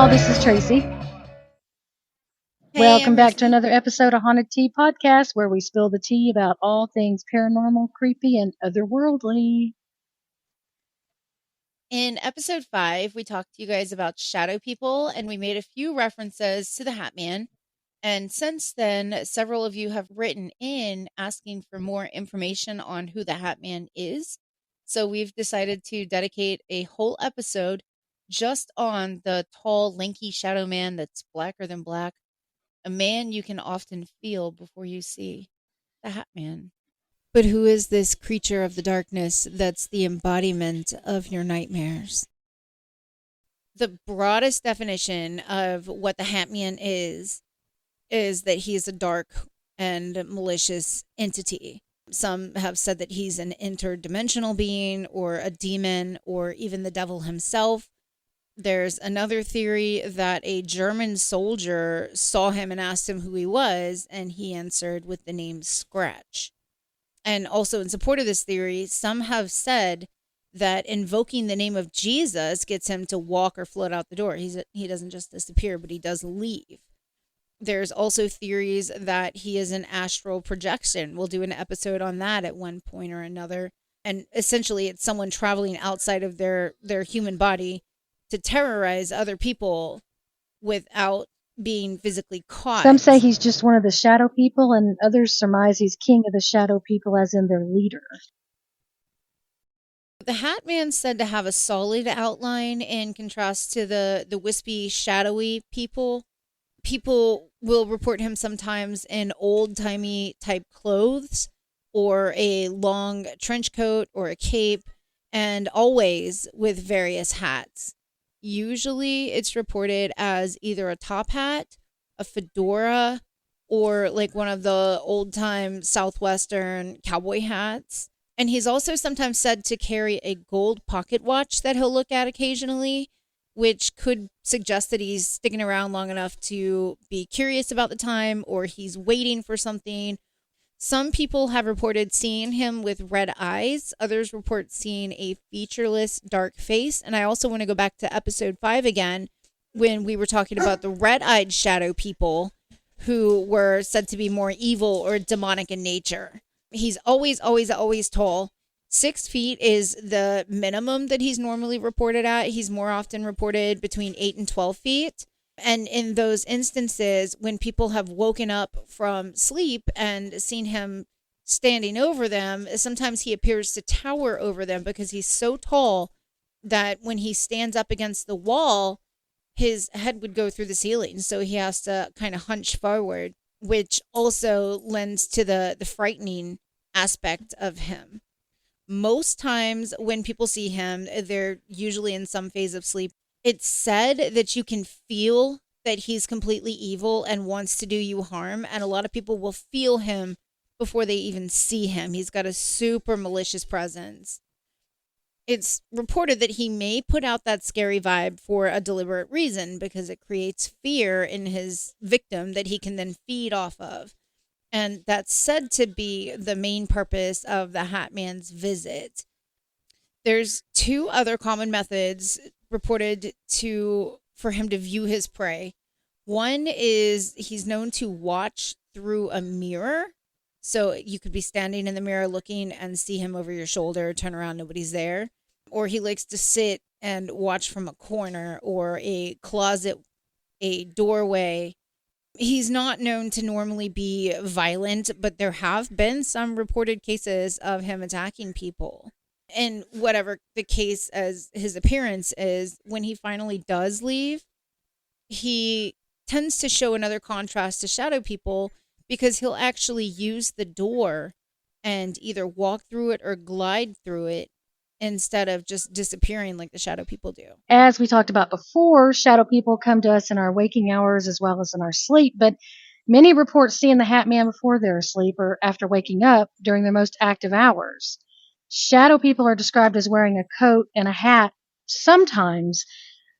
y'all. This is Tracy. Hey, Welcome I'm back to Reese. another episode of Haunted Tea Podcast, where we spill the tea about all things paranormal, creepy, and otherworldly. In episode 5, we talked to you guys about shadow people and we made a few references to the Hat Man. And since then, several of you have written in asking for more information on who the Hat Man is. So we've decided to dedicate a whole episode just on the tall, lanky shadow man that's blacker than black, a man you can often feel before you see the Hat Man. But who is this creature of the darkness that's the embodiment of your nightmares? The broadest definition of what the Hat Man is that he is a dark and malicious entity. Some have said that he's an interdimensional being or a demon or even the devil himself. There's another theory that a German soldier saw him and asked him who he was, and he answered with the name Scratch. And also in support of this theory, some have said that invoking the name of Jesus gets him to walk or float out the door. He doesn't just disappear, but he does leave. There's also theories that he is an astral projection. We'll do an episode on that at one point or another. And essentially, it's someone traveling outside of their human body to terrorize other people without being physically caught. Some say he's just one of the shadow people, and others surmise he's king of the shadow people, as in their leader. The Hat Man's said to have a solid outline in contrast to the wispy, shadowy people. People will report him sometimes in old-timey type clothes or a long trench coat or a cape, and always with various hats. Usually it's reported as either a top hat, a fedora, or like one of the old-time Southwestern cowboy hats. And he's also sometimes said to carry a gold pocket watch that he'll look at occasionally, which could suggest that he's sticking around long enough to be curious about the time or he's waiting for something. Some people have reported seeing him with red eyes. Others report seeing a featureless dark face. And I also want to go back to episode 5 again when we were talking about the red-eyed shadow people who were said to be more evil or demonic in nature. He's always tall. 6 feet is the minimum that he's normally reported at. He's more often reported between 8 and 12 feet. And in those instances, when people have woken up from sleep and seen him standing over them, sometimes he appears to tower over them because he's so tall that when he stands up against the wall, his head would go through the ceiling. So he has to kind of hunch forward, which also lends to the frightening aspect of him. Most times when people see him, they're usually in some phase of sleep. It's said that you can feel that he's completely evil and wants to do you harm. And a lot of people will feel him before they even see him. He's got a super malicious presence. It's reported that he may put out that scary vibe for a deliberate reason because it creates fear in his victim that he can then feed off of. And that's said to be the main purpose of the Hat Man's visit. There's 2 other common methods reported for him to view his prey. One is he's known to watch through a mirror. So you could be standing in the mirror looking and see him over your shoulder, turn around, nobody's there. Or he likes to sit and watch from a corner or a closet, a doorway. He's not known to normally be violent, but there have been some reported cases of him attacking people. And whatever the case as his appearance is, when he finally does leave, he tends to show another contrast to shadow people because he'll actually use the door and either walk through it or glide through it instead of just disappearing like the shadow people do. As we talked about before, shadow people come to us in our waking hours as well as in our sleep, but many report seeing the Hat Man before they're asleep or after waking up during their most active hours. Shadow people are described as wearing a coat and a hat. Sometimes,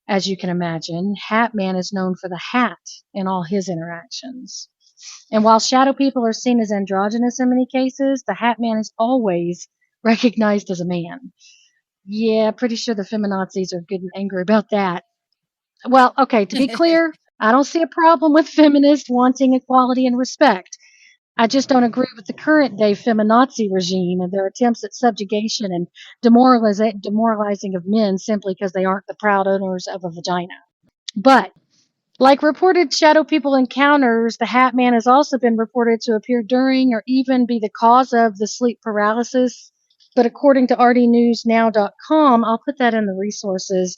as you can imagine, Hat Man is known for the hat in all his interactions. And while shadow people are seen as androgynous in many cases, the Hat Man is always recognized as a man. Yeah, pretty sure the feminazis are good and angry about that. Well, okay, to be clear, I don't see a problem with feminists wanting equality and respect. I just don't agree with the current day feminazi regime and their attempts at subjugation and demoralizing of men simply because they aren't the proud owners of a vagina. But like reported shadow people encounters, the Hat Man has also been reported to appear during or even be the cause of the sleep paralysis. But according to rdnewsnow.com, I'll put that in the resources.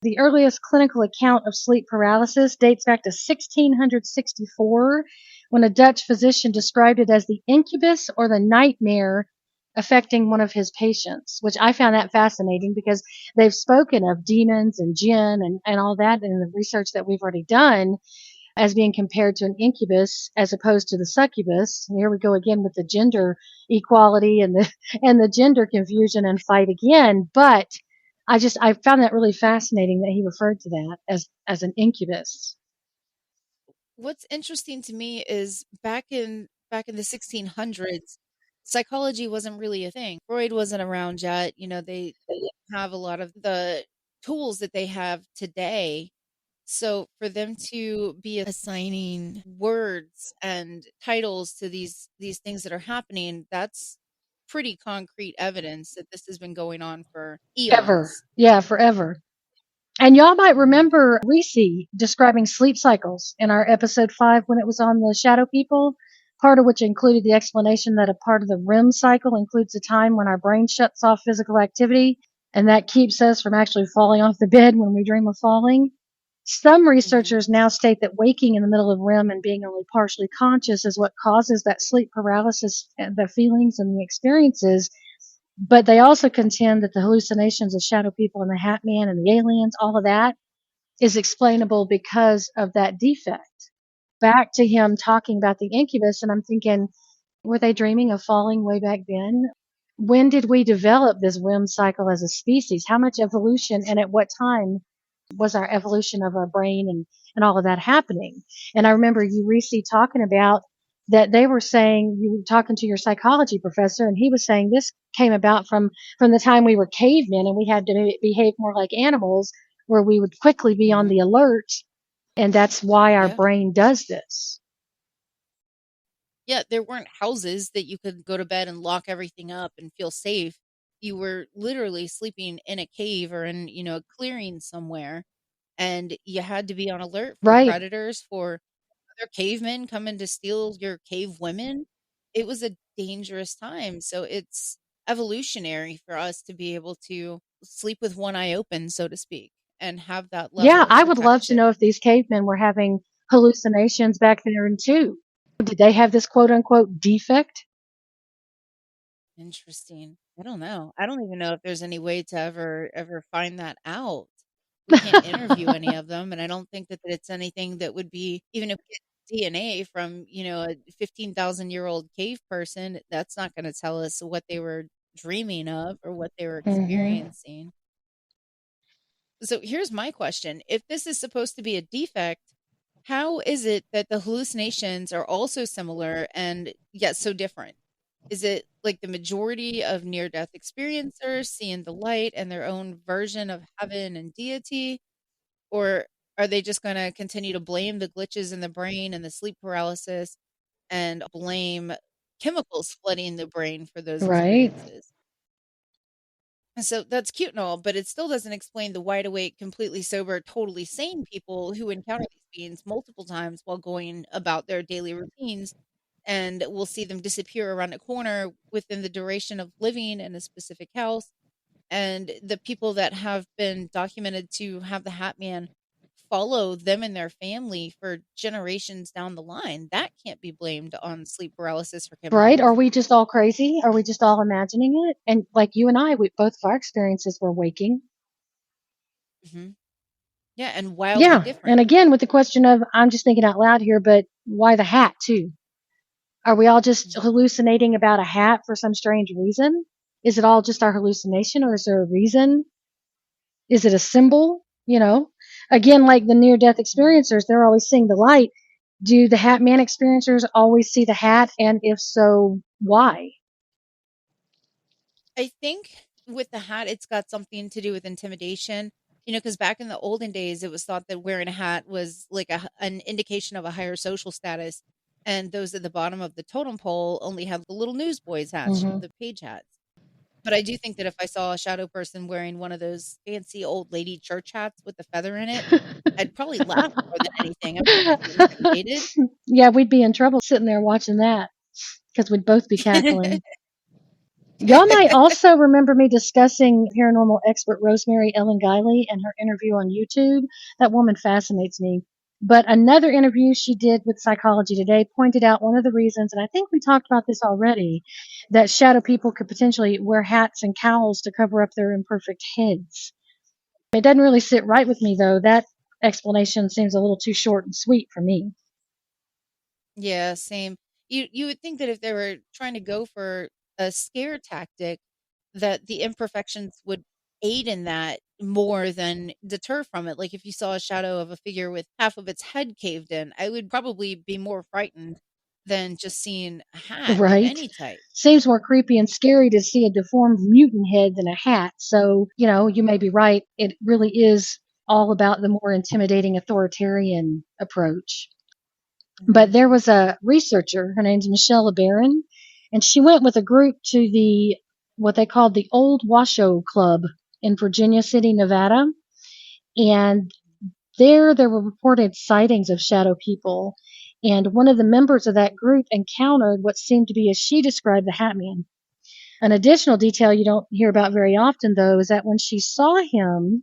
The earliest clinical account of sleep paralysis dates back to 1664 when a Dutch physician described it as the incubus or the nightmare affecting one of his patients, which I found that fascinating because they've spoken of demons and jinn and all that in the research that we've already done as being compared to an incubus as opposed to the succubus. And here we go again with the gender equality and the and the gender confusion and fight again. But I found that really fascinating that he referred to that as an incubus. What's interesting to me is back in the 1600s, psychology wasn't really a thing. Freud wasn't around yet. They didn't have a lot of the tools that they have today. So for them to be assigning words and titles to these things that are happening, that's pretty concrete evidence that this has been going on for Ever. eons. Yeah, forever. And y'all might Mhm. remember Reese describing sleep cycles in our episode 5 when it was on the shadow people, part of which included the explanation that a part of the REM cycle includes a time when our brain shuts off physical activity, and that keeps us from actually falling off the bed when we dream of falling. Some Mhm. researchers now state that waking in the middle of REM and being only partially conscious is what causes that sleep paralysis, the feelings and the experiences, but they also contend that the hallucinations of shadow people and the Hat Man and the aliens, all of that, is explainable because of that defect. Back to him talking about the incubus, and I'm thinking, were they dreaming of falling way back then? When did we develop this whim cycle as a species? How much evolution and at what time was our evolution of our brain and all of that happening? And I remember you, Reese, talking about that they were saying you were talking to your psychology professor, and he was saying this came about from the time we were cavemen and we had to behave more like animals, where we would quickly be on Mhm. the alert, and that's why our Yeah. brain does this. Yeah, there weren't houses that you could go to bed and lock everything up and feel safe. You were literally sleeping in a cave or in, a clearing somewhere, and you had to be on alert for Right. predators, for other cavemen coming to steal your cave women. It was a dangerous time. So it's evolutionary for us to be able to sleep with one eye open, so to speak, and have that level Yeah, of I would love to know protection. if these cavemen were having hallucinations back then too. Did they have this quote unquote defect? Interesting. I don't know. I don't even know if there's any way to ever find that out. We can't interview any of them, and I don't think that it's anything that would be, even if we get DNA from, a 15,000-year-old cave person, that's not gonna tell us what they were dreaming of or what they were Hmm. experiencing. So here's my question. If this is supposed to be a defect, how is it that the hallucinations are also similar and yet so different? Is it like the majority of near death experiencers seeing the light and their own version of heaven and deity? Or are they just going to continue to blame the glitches in the brain and the sleep paralysis and blame chemicals flooding the brain for those Right. experiences? And so that's cute and all, but it still doesn't explain the wide awake, completely sober, totally sane people who encounter these beings multiple times while going about their daily routines. And we'll see them disappear around a corner within the duration of living in a specific house. And the people that have been documented to have the Hat Man follow them and their family for generations down the line, that can't be blamed on sleep paralysis or Right? Are chemicals. we just all crazy? Are we just all imagining it? And like you and I, we both of our experiences were waking. Hmm. Yeah, and wildly Yeah. And different. again, with the question of, I'm just thinking out loud here, but why the hat too? Are we all just Mhm. hallucinating about a hat for some strange reason? Is it all just our hallucination or is there a reason? Is it a symbol? Again, like the near death Mhm. experiencers, they're always seeing the light. Do the Hat Man experiencers always see the hat? And if so, why? I think with the hat, it's got something to do with intimidation. Because back in the olden days, it was thought that wearing a hat was like an indication of a higher social status, and those at the bottom of the totem pole only had the little newsboys hats, Hmm. the page hats. But I do think that if I saw a shadow person wearing one of those fancy old lady church hats with the feather in it, I'd probably laugh more than anything. I wouldn't be intimidated. Yeah, we'd be in trouble sitting there watching that because we'd both be cackling. Y'all might also remember me discussing paranormal expert Rosemary Ellen Guiley and her interview on YouTube. That woman fascinates me. But another interview she did with Psychology Today pointed out one of the reasons, and I think we talked about this already, that shadow people could potentially wear hats and cowls to cover up their imperfect heads. It doesn't really sit right with me, though. That explanation seems a little too short and sweet for me. Yeah, same. You would think that if they were trying to go for a scare tactic, that the imperfections would aid in that more than deter from it. Like if you saw a shadow of a figure with half of its head caved in, I would probably be more frightened than just seeing a hat of Right? any type. Seems more creepy and scary to see a deformed mutant head than a hat. So, you may be right. It really is all about the more intimidating authoritarian approach. But Mhm. there was a researcher, her name's Michelle LeBaron, and she went with a group to what they called the Old Washoe Club in Virginia City, Nevada. And there were reported sightings of shadow people. And one of the members of that group encountered what seemed to be, as she described, the Hat Man. An additional detail you don't hear about very often, though, is that when she saw him,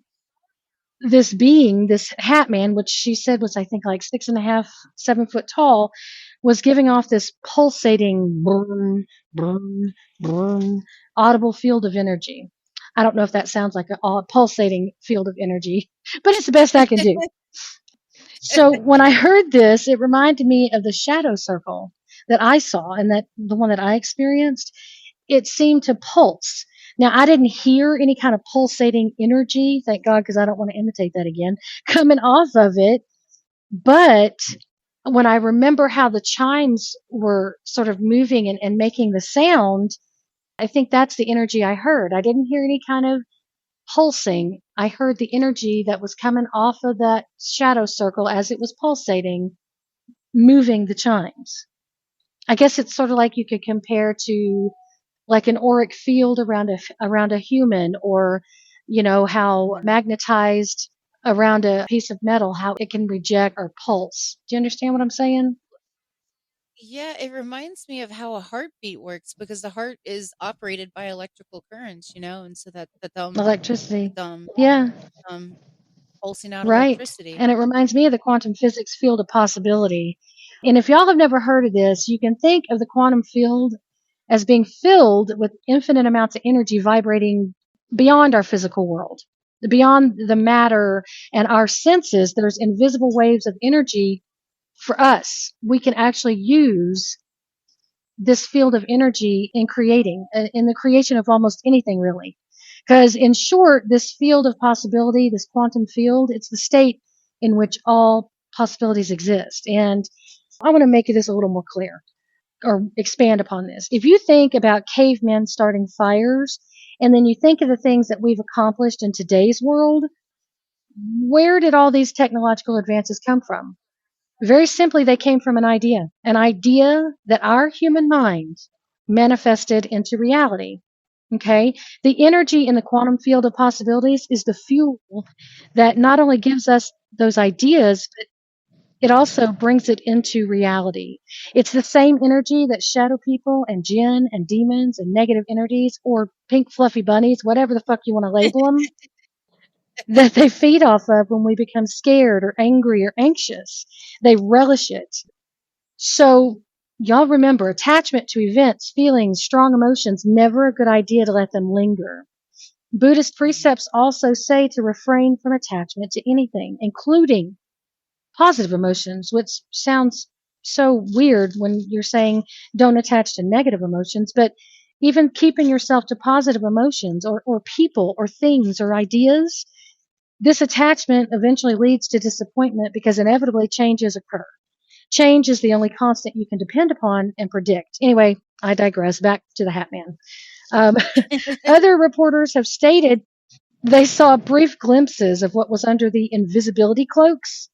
this being, this Hat Man, which she said was, I think, like 6.5, 7 foot tall, was giving off this pulsating, boom, boom, boom, audible field of energy. I don't know if that sounds like a pulsating field of energy, but it's the best I can do. So when I heard this, it reminded me of the shadow circle that I saw and that the one that I experienced. It seemed to pulse. Now, I didn't hear any kind of pulsating energy, thank God, because I don't want to imitate that again, coming off of it. But when I remember how the chimes were sort of moving and making the sound, I think that's the energy I heard. I didn't hear any kind of pulsing. I heard the energy that was coming off of that shadow circle as it was pulsating, moving the chimes. I guess it's sort of like you could compare to like an auric field around a human, or how Mhm. magnetized around a piece of metal, how it can reject or pulse. Do you understand what I'm saying? Yeah, it reminds me of how a heartbeat works because the heart is operated by electrical currents, and so that the Electricity. thumb, Yeah, um, pulsing out right. electricity. And it reminds me of the quantum physics field of possibility. And if y'all have never heard of this, you can think of the quantum field as being filled with infinite amounts of energy vibrating beyond our physical world, beyond the matter and our senses. There's invisible waves of energy for us. We can actually use this field of energy in creating, in the creation of almost anything, really. Because, in short, this field of possibility, this quantum field, it's the state in which all possibilities exist. And I want to make this a little more clear or expand upon this. If you think about cavemen starting fires, and then you think of the things that we've accomplished in today's world, where did all these technological advances come from? Very simply, they came from an idea that our human mind manifested into reality. Okay? The energy in the quantum field of possibilities is the fuel that not only gives us those ideas, but it also brings it into reality. It's the same energy that shadow people and jinn and demons and negative entities or pink fluffy bunnies, whatever the fuck you want to label them, that they feed off of when we become scared or angry or anxious. They relish it. So, y'all remember, attachment to events, feelings, strong emotions, never a good idea to let them linger. Buddhist Mhm. precepts also say to refrain from attachment to anything, including positive emotions, which sounds so weird when you're saying don't attach to negative emotions, but even keeping yourself to positive emotions or people or things or ideas, this attachment eventually leads to disappointment because inevitably changes occur. Change is the only constant you can depend upon and predict. Anyway, I digress. Back to the Hat Man. Um, other reporters have stated They saw brief glimpses of what was under the invisibility cloaks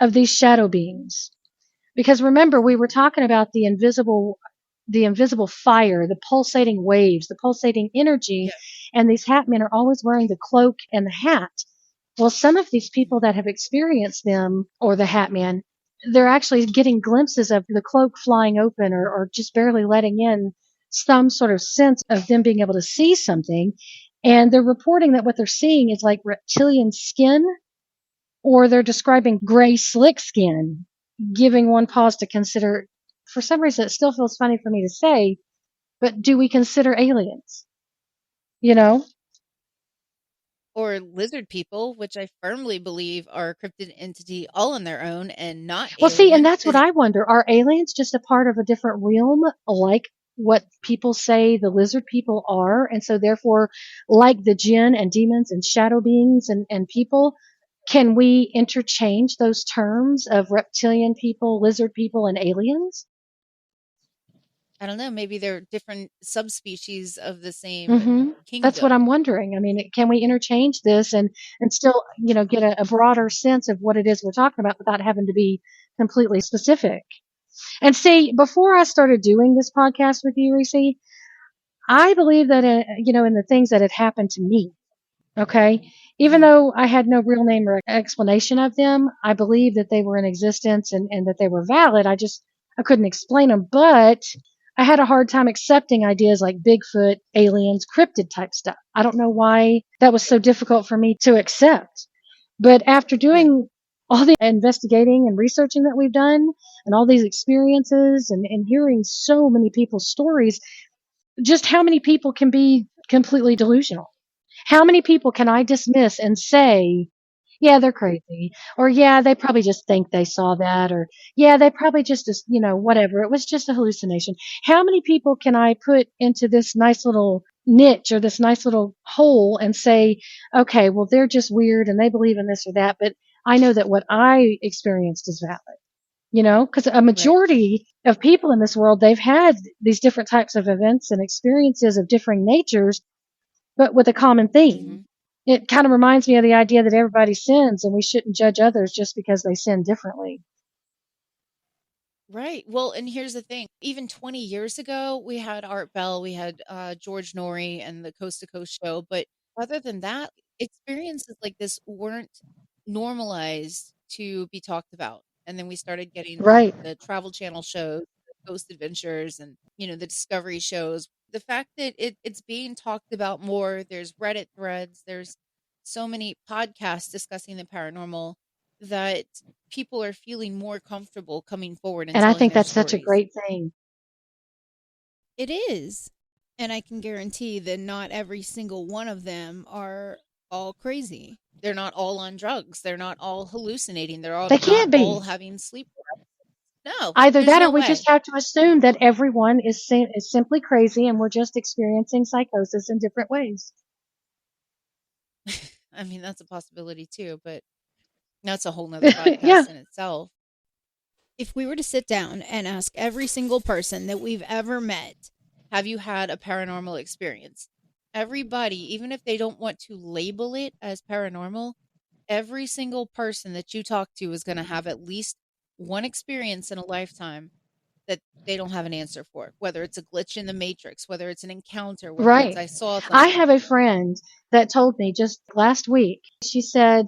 of these shadow beings. Because remember, we were talking about the invisible fire, the pulsating waves, the pulsating energy, Yeah. and these hat men are always wearing the cloak and the hat. Well, some of these people that have experienced them or the hat man, they're actually getting glimpses of the cloak flying open or just barely letting in some sort of sense of them being able to see something. And they're reporting that what they're seeing is like reptilian skin, or they're describing gray, slick skin, giving one pause to consider. For some reason, it still feels funny for me to say, but do we consider aliens? You know? Or lizard people, which I firmly believe are a cryptid entity all on their own and not Well, see, and alien. that's what I wonder. Are aliens just a part of a different realm, like what people say the lizard people are? And so, therefore, like the jinn and demons and shadow beings and people, can we interchange those terms of reptilian people, lizard people, and aliens? I don't know, maybe they're different subspecies of the same That's what I'm kingdom. wondering. I mean, can we interchange this and still, get a broader sense of what it is we're talking about without having to be completely specific? And see, before I started doing this podcast with you, Reese, I believe that, in the things that had happened to me. Okay. Even Mhm. though I had no real name or explanation of them, I believed that they were in existence and that they were valid. I couldn't explain them, but I had a hard time accepting ideas like Bigfoot, aliens, cryptid type stuff. I don't know why that was so difficult for me to accept. But after Yeah. doing all the investigating and researching that we've done and all these experiences and hearing so many people's stories, just how many people can be completely delusional? How many people can I dismiss and say, yeah, they're crazy, or yeah, they probably just think they saw that, or yeah, they probably just, whatever. It was just a hallucination. How many people can I put into this nice little niche or this nice little hole and say, okay, well, they're just weird and they believe in this or that, but I know that what I experienced is valid. Because a Right. majority of people in this world, they've had these different types of events and experiences of differing natures, but with a common theme. Mhm. It kind of reminds me of the idea that everybody sins and we shouldn't judge others just because they sin differently. Right. Well, and here's the thing. Even 20 years ago, we had Art Bell, we had George Norrie and the Coast to Coast show. But other than that, experiences like this weren't normalized to be talked about. And then we started getting Right. the Travel Channel shows, the Coast Adventures, and the Discovery shows. The fact that it's being talked about more, there's Reddit threads, there's so many podcasts discussing the paranormal that people are feeling more comfortable coming forward and And I telling think their that's such a stories. great thing. It is. And I can guarantee that not every single one of them are all crazy. They're not all on drugs. They're not all hallucinating. They're all They not can't all be. having sleep. No, Either there's that or no we just way. have to assume that everyone is simply crazy and we're just experiencing psychosis in different ways. I mean, that's a possibility too, but that's a whole nother Yeah. podcast in itself. If we were to sit down and ask every single person that we've ever met, have you had a paranormal experience? Everybody, even if they don't want to label it as paranormal, every single person that you talk to is going to have at least one experience in a lifetime that they don't have an answer for. Whether it's a glitch in the matrix, whether it's an encounter, whether it's Right. I saw I something. have a friend that told me just last week, she said,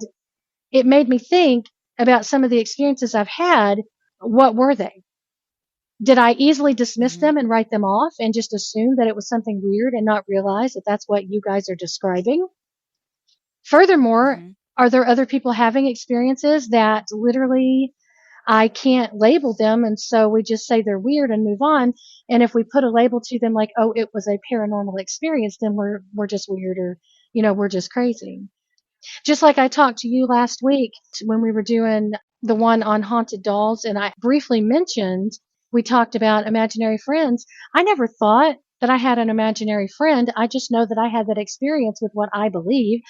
it made me think about some of the experiences I've had. What were they? Did I easily dismiss Mhm. them and write them off and just assume that it was something weird and not realize that that's what you guys are describing? Furthermore, Mhm. are there other people having experiences that literally I can't label them, and so we just say they're weird and move on? And if we put a label to them like, "Oh, it was a paranormal experience," then we're just weird, or we're just crazy. Just like I talked to you last week when we were doing the one on haunted dolls, and I briefly mentioned, we talked about imaginary friends. I never thought that I had an imaginary friend. I just know that I had that experience with what I believe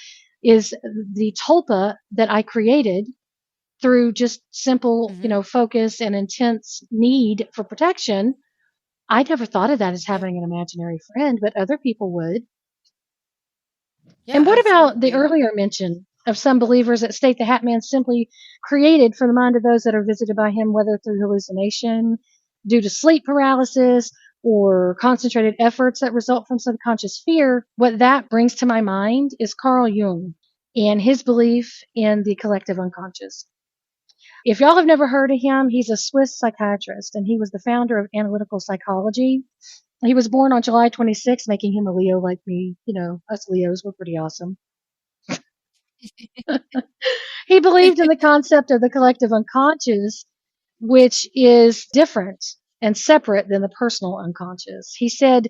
is the tulpa that I created through just simple, Mhm. focus and intense need for protection. I never thought of that as Yep. having an imaginary friend, but other people would. Yeah, And what about the absolutely. earlier mention of some believers that state the Hat Man simply created for the mind of those that are visited by him, whether through hallucination, due to sleep paralysis, or concentrated efforts that result from subconscious fear? What that brings to my mind is Carl Jung and his belief in the collective unconscious. If y'all have never heard of him, he's a Swiss psychiatrist and he was the founder of analytical psychology. He was born on July 26th, making him a Leo like me. You know, us Leos, we're pretty awesome. He believed in the concept of the collective unconscious, which is different and separate than the personal unconscious. He said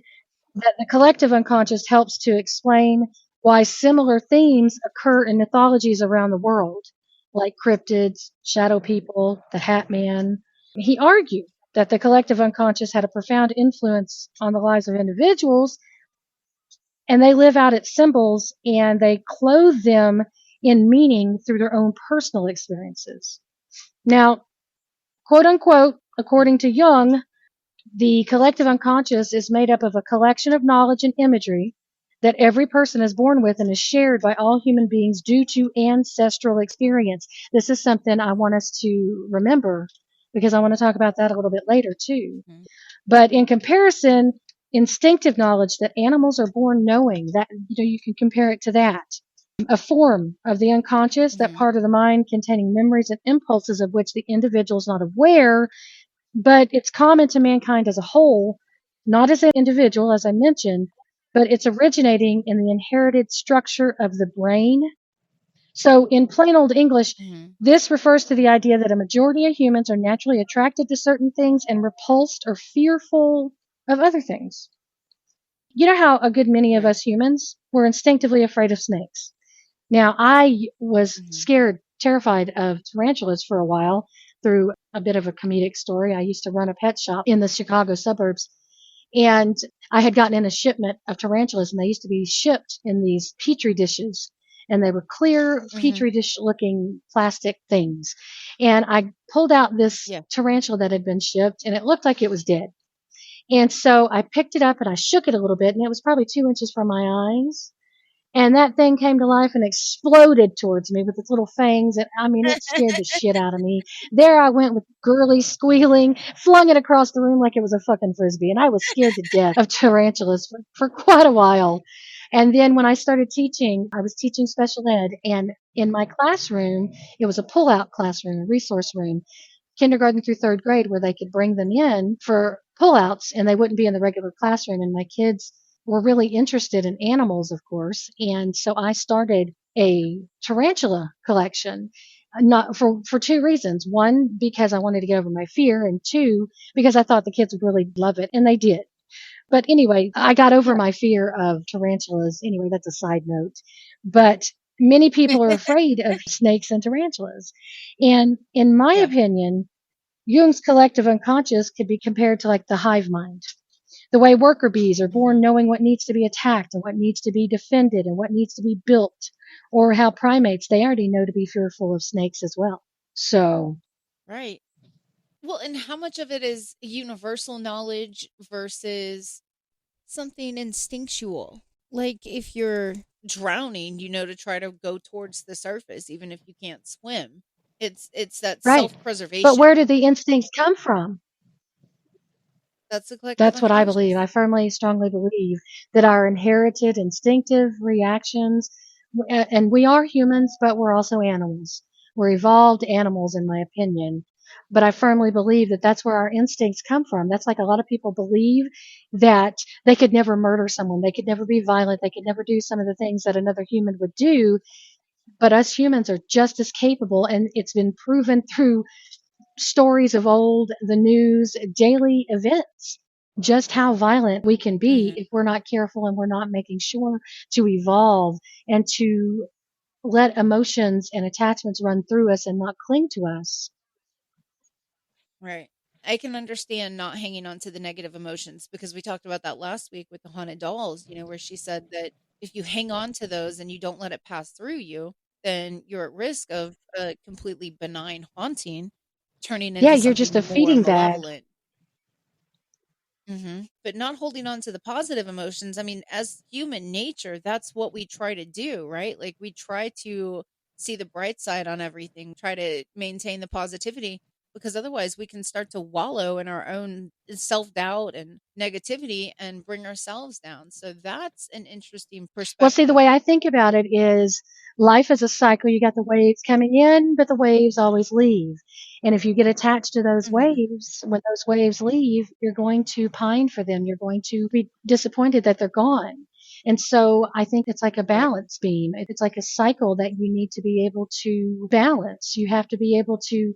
that the collective unconscious helps to explain why similar themes occur in mythologies around the world, like cryptids, shadow people, the Hat Man. He argued that the collective unconscious had a profound influence on the lives of individuals, and they live out its symbols and they clothe them in meaning through their own personal experiences. Now, quote unquote, according to Jung, the collective unconscious is made up of a collection of knowledge and imagery that every person is born with and is shared by all human beings due to ancestral experience. This is something I want us to remember because I want to talk about that a little bit later too. Mhm. But in comparison, instinctive knowledge that animals are born knowing, that you can compare it to that. A form of the unconscious, that Mhm. part of the mind containing memories and impulses of which the individual is not aware, but it's common to mankind as a whole, not as an individual, as I mentioned, but it's originating in the inherited structure of the brain. So, in plain old English, Mhm. this refers to the idea that a majority of humans are naturally attracted to certain things and repulsed or fearful of other things. You know how a good many of Right. us humans were instinctively afraid of snakes. Now, I was Mhm. scared, terrified of tarantulas for a while through a bit of a comedic story. I used to run a pet shop in the Chicago suburbs, and I had gotten in a shipment of tarantulas, and they used to be shipped in these petri dishes. And they were clear Mhm. petri dish looking plastic things. And I pulled out this Yeah. tarantula that had been shipped, and it looked like it was dead. And so I picked it up and I shook it a little bit, and it was probably 2 inches from my eyes. And that thing came to life and exploded towards me with its little fangs. And I mean, it scared the shit out of me. There I went with girly squealing, flung it across the room like it was a fucking frisbee. And I was scared to death of tarantulas for quite a while. And then when I started teaching, I was teaching special ed. And in my classroom, it was a pull out classroom, a resource room, kindergarten through third grade, where they could bring them in for pullouts and they wouldn't be in the regular classroom. And my kids were really interested in animals, of course. And so I started a tarantula collection. Not for two reasons. One, because I wanted to get over my fear, and two, because I thought the kids would really love it, and they did. But anyway, I got over Yeah. my fear of tarantulas. Anyway, that's a side note. But many people are afraid of snakes and tarantulas. And in my Yeah. opinion, Jung's collective unconscious could be compared to like the hive mind. The way worker bees are born Mhm. knowing what needs to be attacked and what needs to be defended and what needs to be built, or how primates, they already know to be fearful of snakes as well. So, Right. Well, and how much of it is universal knowledge versus something instinctual? Like if you're drowning, you know to try to go towards the surface even if you can't swim. It's that right. But self-preservation. where do the instincts come from? That's the collective That's what I believe. I unconscious. firmly, strongly believe that our inherited instinctive reactions, and we are humans, but we're also animals. We're evolved animals, in my opinion. But I firmly believe that that's where our instincts come from. That's like a lot of people believe that they could never murder someone, they could never be violent, they could never do some of the things that another human would do. But us humans are just as capable, and it's been proven through stories of old, the news, daily events, just how violent we can be Mhm. if we're not careful and we're not making sure to evolve and to let emotions and attachments run through us and not cling to us. Right. I can understand not hanging on to the negative emotions because we talked about that last week with the haunted dolls, where she said that if you hang on to those and you don't let it pass through you, then you're at risk of a completely benign haunting turning Yeah, into you're just a something more feeding bag. malevolent. But not holding on to the positive emotions. I mean, as human nature, that's what we try to do, right? Like we try to see the bright side on everything, try to maintain the positivity because otherwise we can start to wallow in our own self-doubt and negativity and bring ourselves down. So that's an interesting Well, see, the perspective. way I think about it is life is a cycle. You got the waves coming in, but the waves always leave. And if you get attached to those Mhm. waves, when those waves leave, you're going to pine for them. You're going to be disappointed that they're gone. And so I think it's like a Right. balance beam. It's like a cycle that you need to be able to balance. You have to be able to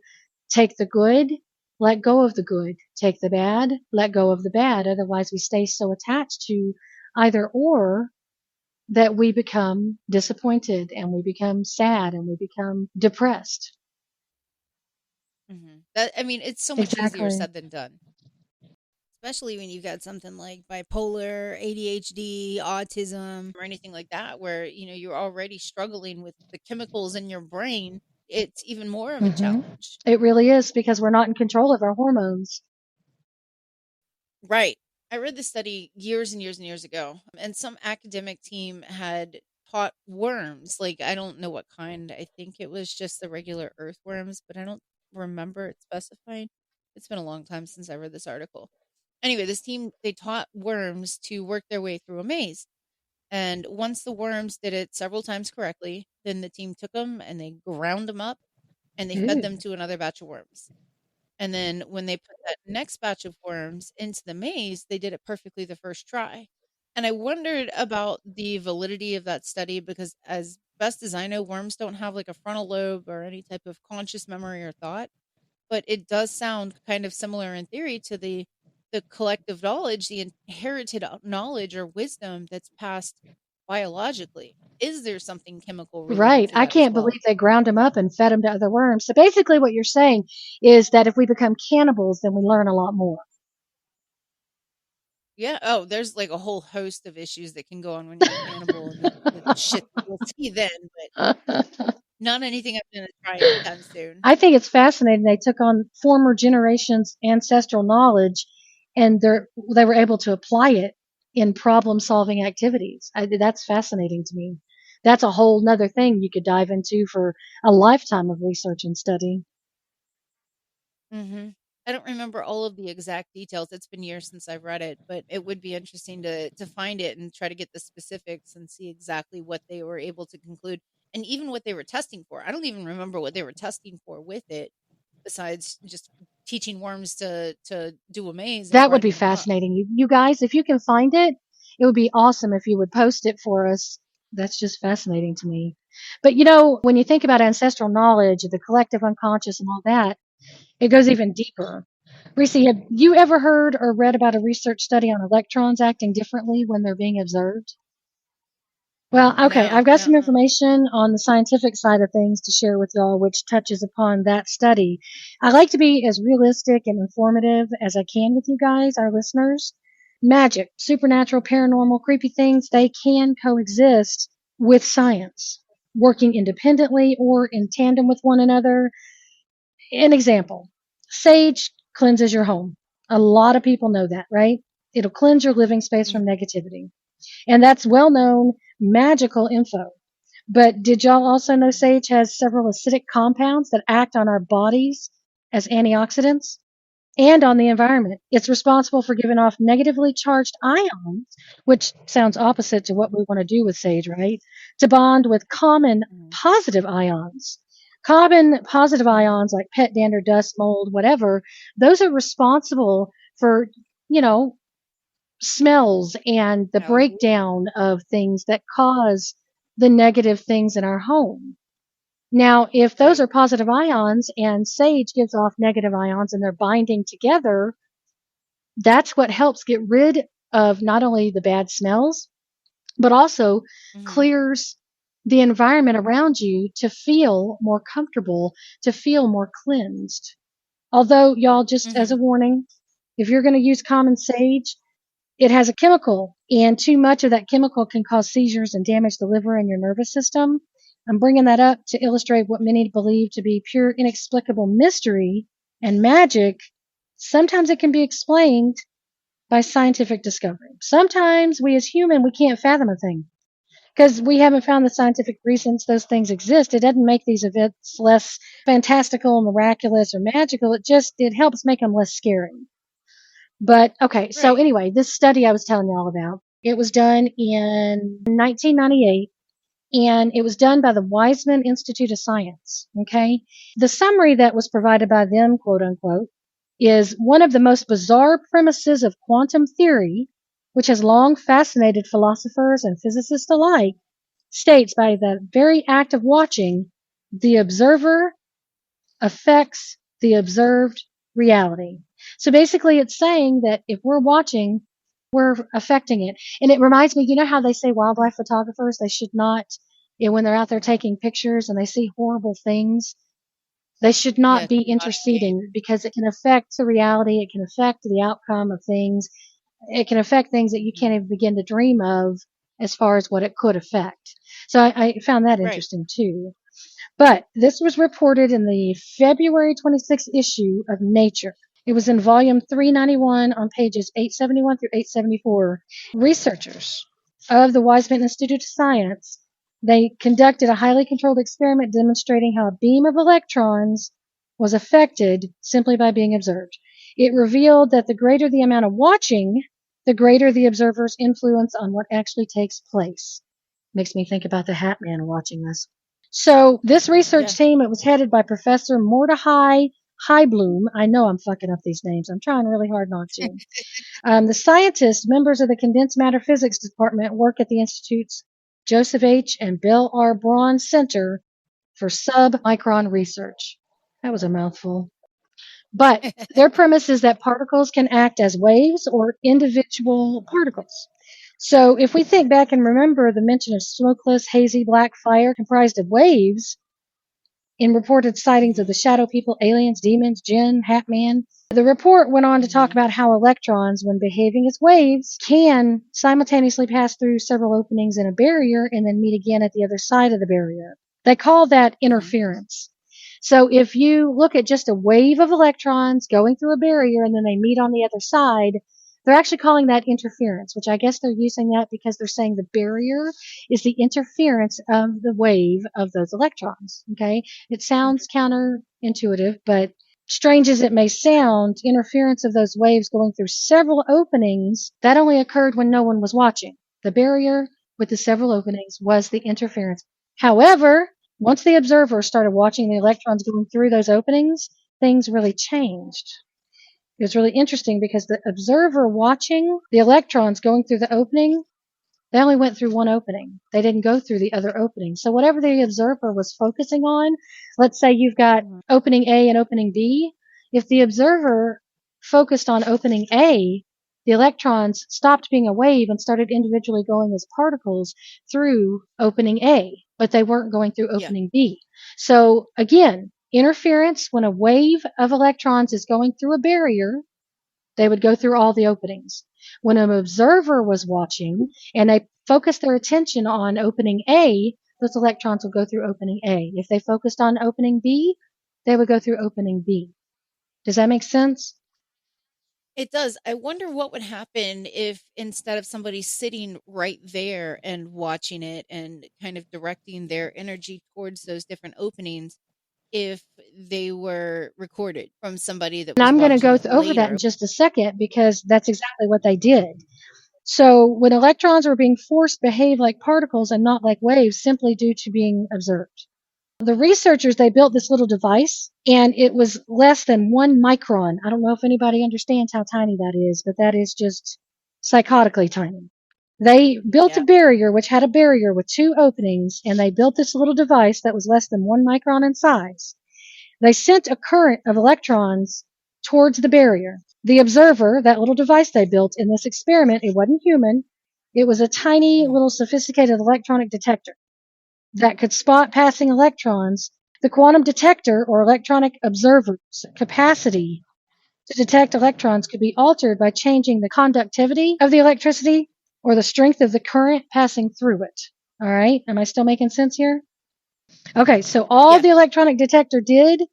take the good, let go of the good, take the bad, let go of the bad. Otherwise, we stay so attached to either or that we become disappointed and we become sad and we become depressed. That I mean, it's so much easier Exactly. said than done. Especially when you've got something like bipolar, ADHD, autism, or anything like that, where you're already struggling with the chemicals in your brain. It's even more of a Hmm. challenge. It really is because we're not in control of our hormones. Right. I read this study years and years and years ago, and some academic team had taught worms. Like, I don't know what kind. I think it was just the regular earthworms, but I don't remember it specified. It's been a long time since I read this article. Anyway, this team, they taught worms to work their way through a maze. And once the worms did it several times correctly, then the team took them and they ground them up and they fed Ooh. them to another batch of worms. And then when they put that next batch of worms into the maze, they did it perfectly the first try. And I wondered about the validity of that study because, as best as I know, worms don't have like a frontal lobe or any type of conscious memory or thought, but it does sound kind of similar in theory to the collective knowledge, the inherited knowledge or wisdom that's passed biologically. Is there something chemical related Right. to I that as can't well? believe they ground them up and fed them to other worms. So basically, what you're saying is that if we become cannibals, then we learn a lot more. Yeah. Oh, there's like a whole host of issues that can go on when you're a cannibal and the shit that you'll see then, but not anything I'm going to try anytime soon. I think it's fascinating. They took on former generations' ancestral knowledge, and they were able to apply it in problem solving activities. That's fascinating to me. That's a whole nother thing you could dive into for a lifetime of research and study. I don't remember all of the exact details. It's been years since I've read it, but it would be interesting to find it and try to get the specifics and see exactly what they were able to conclude and even what they were testing for. I don't even remember what they were testing for with it besides just teaching worms to do a maze and That would be grinding them up. fascinating. You guys, if you can find it, it would be awesome if you would post it for us. That's just fascinating to me. But when you think about ancestral knowledge, the collective unconscious, and all that, it goes even deeper. Reese, have you ever heard or read about a research study on electrons acting differently when they're being observed? Well, okay, No, I've got some no. information on the scientific side of things to share with y'all, which touches upon that study. I like to be as realistic and informative as I can with you guys, our listeners. Magic, supernatural, paranormal, creepy things, they can coexist with science, working independently or in tandem with one another. An example, sage cleanses your home. A lot of people know that, right? It'll cleanse your living space from Mhm. negativity. And that's well known magical info. But did y'all also know Mhm. sage has several acidic compounds that act on our bodies as antioxidants and on the environment? It's responsible for giving off negatively charged ions, which sounds opposite to what we want to do with sage, right? To bond with common Mhm. positive ions. Common positive Mhm. ions like pet dander, dust, mold, whatever, those are responsible for, you know, smells and the No. breakdown of things that cause the negative things in our home. Now, if those Right. are positive ions and sage gives off negative ions and they're binding together, that's what helps get rid of not only the bad smells, but also Mhm. clears the environment around you to feel more comfortable, to feel more cleansed. Although, y'all, just as a Mhm. warning, if you're going to use common sage, it has a chemical, and too much of that chemical can cause seizures and damage the liver and your nervous system. I'm bringing that up to illustrate what many believe to be pure inexplicable mystery and magic. Sometimes it can be explained, by scientific discovery. Sometimes we as human, we can't fathom a thing because we haven't found the scientific reasons those things exist. It doesn't make these events less fantastical, miraculous, or magical. It helps make them less scary. But okay, so Right. anyway, this study I was telling you all about, it was done in 1998 and it was done by the Weizmann Institute of Science. Okay. The summary that was provided by them, quote unquote, is one of the most bizarre premises of quantum theory, which has long fascinated philosophers and physicists alike, states by the very act of watching, the observer affects the observed reality. So basically, it's saying that if we're watching, we're affecting it. And it reminds me, you know how they say wildlife photographers, they should not, when they're out there taking pictures and they see horrible things, they should not Yes. be Not engage. interceding because it can affect the reality. It can affect the outcome of things. It can affect things that you can't Mhm. even begin to dream of as far as what it could affect. So I found that Right. interesting too. But this was reported in the February 26th issue of Nature. It was in volume 391 on pages 871 through 874. Researchers of the Weizmann Institute of Science, they conducted a highly controlled experiment demonstrating how a beam of electrons was affected simply by being observed. It revealed that the greater the amount of watching, the greater the observer's influence on what actually takes place. Makes me think about the Hat Man watching us. So this research Yeah. team, it was headed by Professor Mordechai Heibloom. I know I'm fucking up these names. I'm trying really hard not to. The scientists, members of the condensed matter physics department, work at the Institute's Joseph H. and Bill R. Braun Center for Submicron Research. That was a mouthful. But their premise is that particles can act as waves or individual particles. So if we think back and remember the mention of smokeless, hazy black fire comprised of waves, in reported sightings of the Mhm. shadow people, aliens, demons, jinn, Hat Man. The report went on to talk Mhm. about how electrons, when behaving as waves, can simultaneously pass through several openings in a barrier and then meet again at the other side of the barrier. They call that Mhm. interference. So if you look at just a wave of electrons going through a barrier and then they meet on the other side, they're actually calling that interference, which I guess they're using that because they're saying the barrier is the interference of the wave of those electrons. Okay. It Mhm. sounds counterintuitive, but strange as it may sound, interference of those waves going through several openings, that only occurred when no one was watching. The barrier with the several openings was the interference. However, once the observer started watching the electrons going through those openings, things really changed. It was really interesting because the observer watching the electrons going through the opening, they only went through one opening. They didn't go through the other openings. So whatever the observer was focusing on, let's say you've got Mhm. opening A and opening B, if the observer focused on opening A, the electrons stopped being a wave and started individually going as particles through opening A, but they weren't going through Yeah. opening B. So again, interference when a wave of electrons is going through a barrier, they would go through all the openings. When an observer was watching and they focused their attention on opening A, those electrons would go through opening A. If they focused on opening B, they would go through opening B. Does that make sense? It does. I wonder what would happen if instead of somebody sitting right there and watching it and kind of directing their energy towards those different openings, if they were recorded from somebody that And was I'm going to watching go it over that later. in just a second because that's exactly what they did. So when electrons were being forced to behave like particles and not like waves simply due to being observed. The researchers, they built this little device and it was less than 1 micron. I don't know if anybody understands how tiny that is, but that is just psychotically tiny. They built a Yeah. barrier which had a barrier with two openings and they built this little device that was less than 1 micron in size. They sent a current of electrons towards the barrier. The observer, that little device they built in this experiment, it wasn't human. It was a tiny Mhm. little sophisticated electronic detector that could spot passing electrons. The quantum detector or electronic observer's capacity to detect electrons could be altered by changing the conductivity of the electricity or the strength of the current passing through it. All right. Am I still making sense here? Okay. So all Yeah. the electronic detector did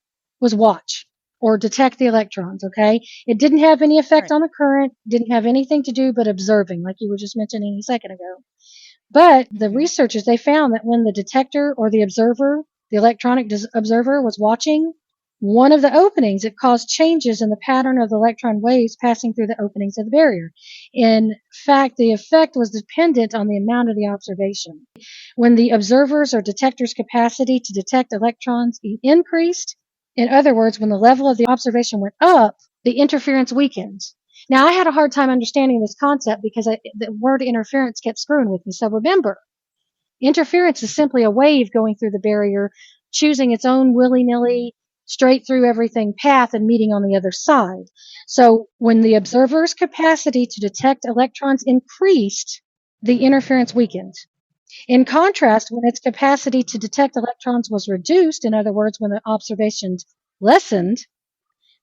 was watch. or detect the electrons, okay? It didn't have any effect Right. on the current, didn't have anything to do but observing, like you were just mentioning a second ago. But the Mm-hmm. researchers, they found that when the detector or the observer, the electronic observer was watching one of the openings, it caused changes in the pattern of the electron waves passing through the openings of the barrier. In fact, the effect was dependent on the amount of the observation. When the observer's or detector's capacity to detect electrons increased, in other words, when the level of the observation went up, the interference weakened. Now, I had a hard time understanding this concept because the word interference kept screwing with me. So remember, interference is simply a wave going through the barrier, choosing its own willy-nilly, straight through everything path and meeting on the other side. So when the observer's capacity to detect electrons increased, the interference weakened. In contrast, when its capacity to detect electrons was reduced, in other words, when the observations lessened,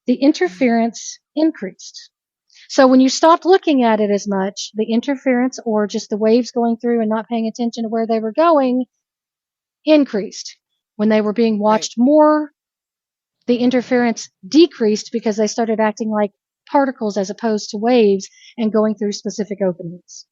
the Mm-hmm. interference increased. So when you stopped looking at it as much, the interference or just the waves going through and not paying attention to where they were going increased. When they were being Right. watched more, the interference decreased because they started acting like particles as opposed to waves and going through specific openings.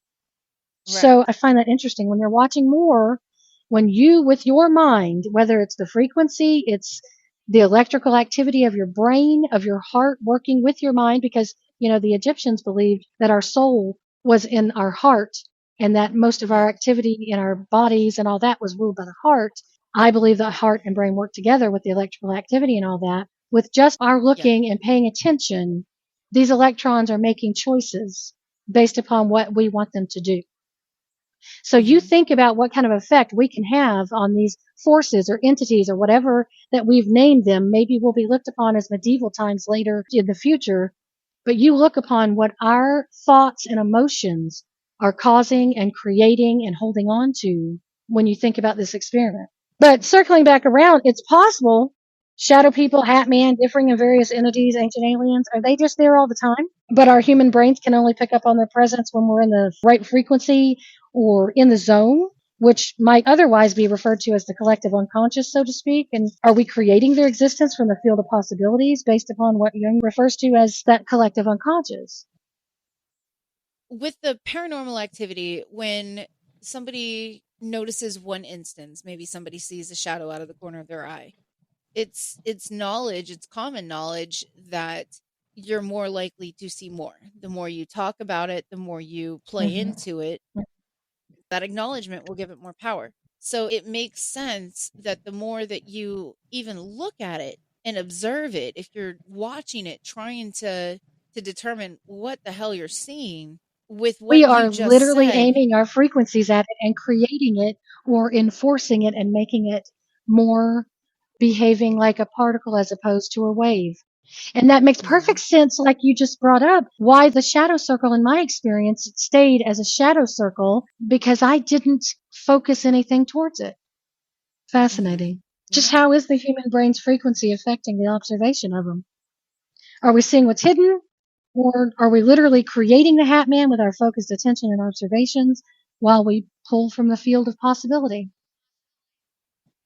Right. So I find that interesting. When you're watching more, when you, with your mind, whether it's the frequency, it's the electrical activity of your brain, of your heart working with your mind, because, the Egyptians believed that our soul was in our heart and that most of Yeah. our activity in our bodies and all that was ruled by the heart. I believe that heart and brain work together with the electrical activity and all that. With just our Yeah. looking and paying attention, these electrons are making choices based upon what we want them to do. So you Mm-hmm. think about what kind of effect we can have on these forces or entities or whatever that we've named them. Maybe will be looked upon as medieval times later in the future, but you look upon what our thoughts and emotions are causing and creating and holding on to when you think about this experiment. But circling back around, it's possible shadow people, Hat Man, differing in various entities, ancient aliens, are they just there all the time? But our human brains can only pick up on their presence when we're in the right frequency or in the zone, which might otherwise be referred to as the collective unconscious, so to speak. And are we creating their existence from the field of possibilities based upon what Jung refers to as that collective unconscious? With the paranormal activity, when somebody notices one instance, maybe somebody sees a shadow out of the corner of their eye, it's knowledge, it's common knowledge that you're more likely to see more. The more you talk about it, the more you play Mm-hmm. into it, that acknowledgement will give it more power. So it makes sense that the more that you even look at it and observe it, if you're watching it, trying to determine what the hell you're seeing with We what you are just literally said. aiming our frequencies at it and creating it or enforcing it and making it more behaving like a particle as opposed to a wave. And that makes Mhm. perfect sense, like you just brought up, why the shadow circle, in my experience, stayed as a shadow circle because I didn't focus anything towards it. Mhm. Fascinating. Just Yeah. how is the human brain's frequency affecting the observation of them? Are we seeing what's hidden? Or are we literally creating the Hat Man with our focused attention and observations while we pull from the field of possibility?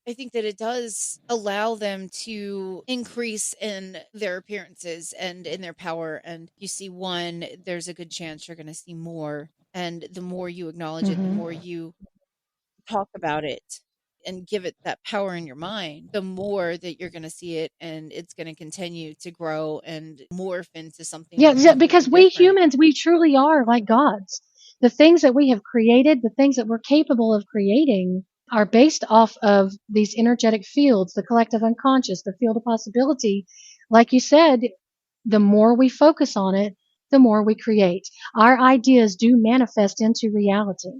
I think that it does allow them to increase in their appearances and in their power. And you see one, there's a good chance you're going to see more. And the more you acknowledge it, the Hmm. more you talk about it and give it that power in your mind, the more that you're going to see it, and it's going to continue to grow and morph into something Yeah, yeah, because completely we different. humans, we truly are like gods. The things that we have created, the things that we're capable of creating, are based off of these energetic fields, the collective unconscious, the field of possibility. Like you said, the more we focus on it, the more we create. Our ideas do manifest into reality.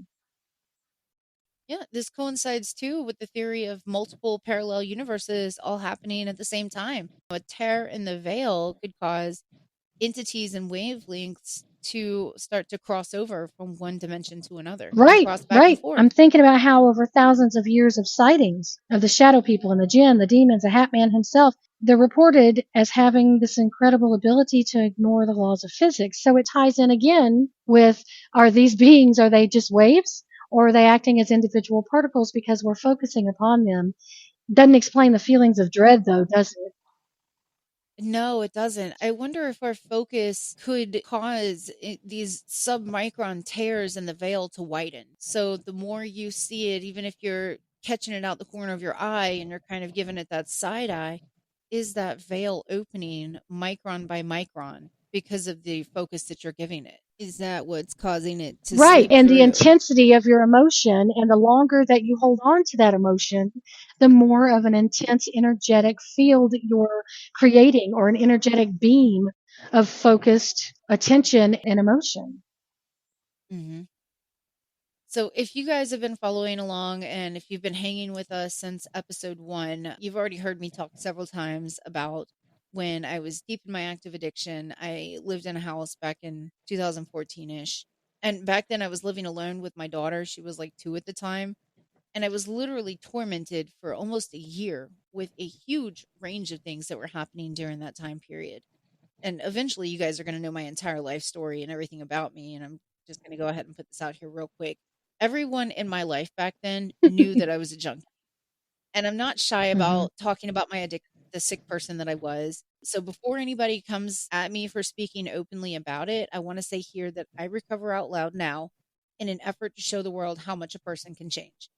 Yeah, this coincides too with the theory of multiple parallel universes all happening at the same time. A tear in the veil could cause entities and wavelengths to start to cross over from one dimension to another and Right, cross back and right. forth. I'm thinking about how over thousands of years of sightings of the shadow people and the jinn, the demons, the Hat Man himself, they're reported as having this incredible ability to ignore the laws of physics. So it ties in again with, are these beings, are they just waves? Or are they acting as individual particles because we're focusing upon them? Doesn't explain the feelings of dread though, does it? No, it doesn't. I wonder if our focus could cause these submicron tears in the veil to widen. So the more you see it, even if you're catching it out the corner of your eye and you're kind of giving it that side eye, is that veil opening micron by micron because of the focus that you're giving it? Is that what's causing it to Right. seep And the through? intensity of your emotion, and the longer that you hold on to that emotion, the more of an intense energetic field you're creating, or an energetic beam of focused attention and emotion. Mhm. So, if you guys have been following along and if you've been hanging with us since episode 1, you've already heard me talk several times about when I was deep in my active addiction. I lived in a house back in 2014-ish. And back then I was living alone with my daughter. She was like 2 at the time, and I was literally tormented for almost a year with a huge range of things that were happening during that time period. And eventually you guys are going to know my entire life story and everything about me, and I'm just going to go ahead and put this out here real quick. Everyone in my life back then knew that I was a junkie, and I'm not shy Hmm. about talking about my addiction, the sick person that I was. So before anybody comes at me for speaking openly about it, I want to say here that I recover out loud now in an effort to show the world how much a person can change.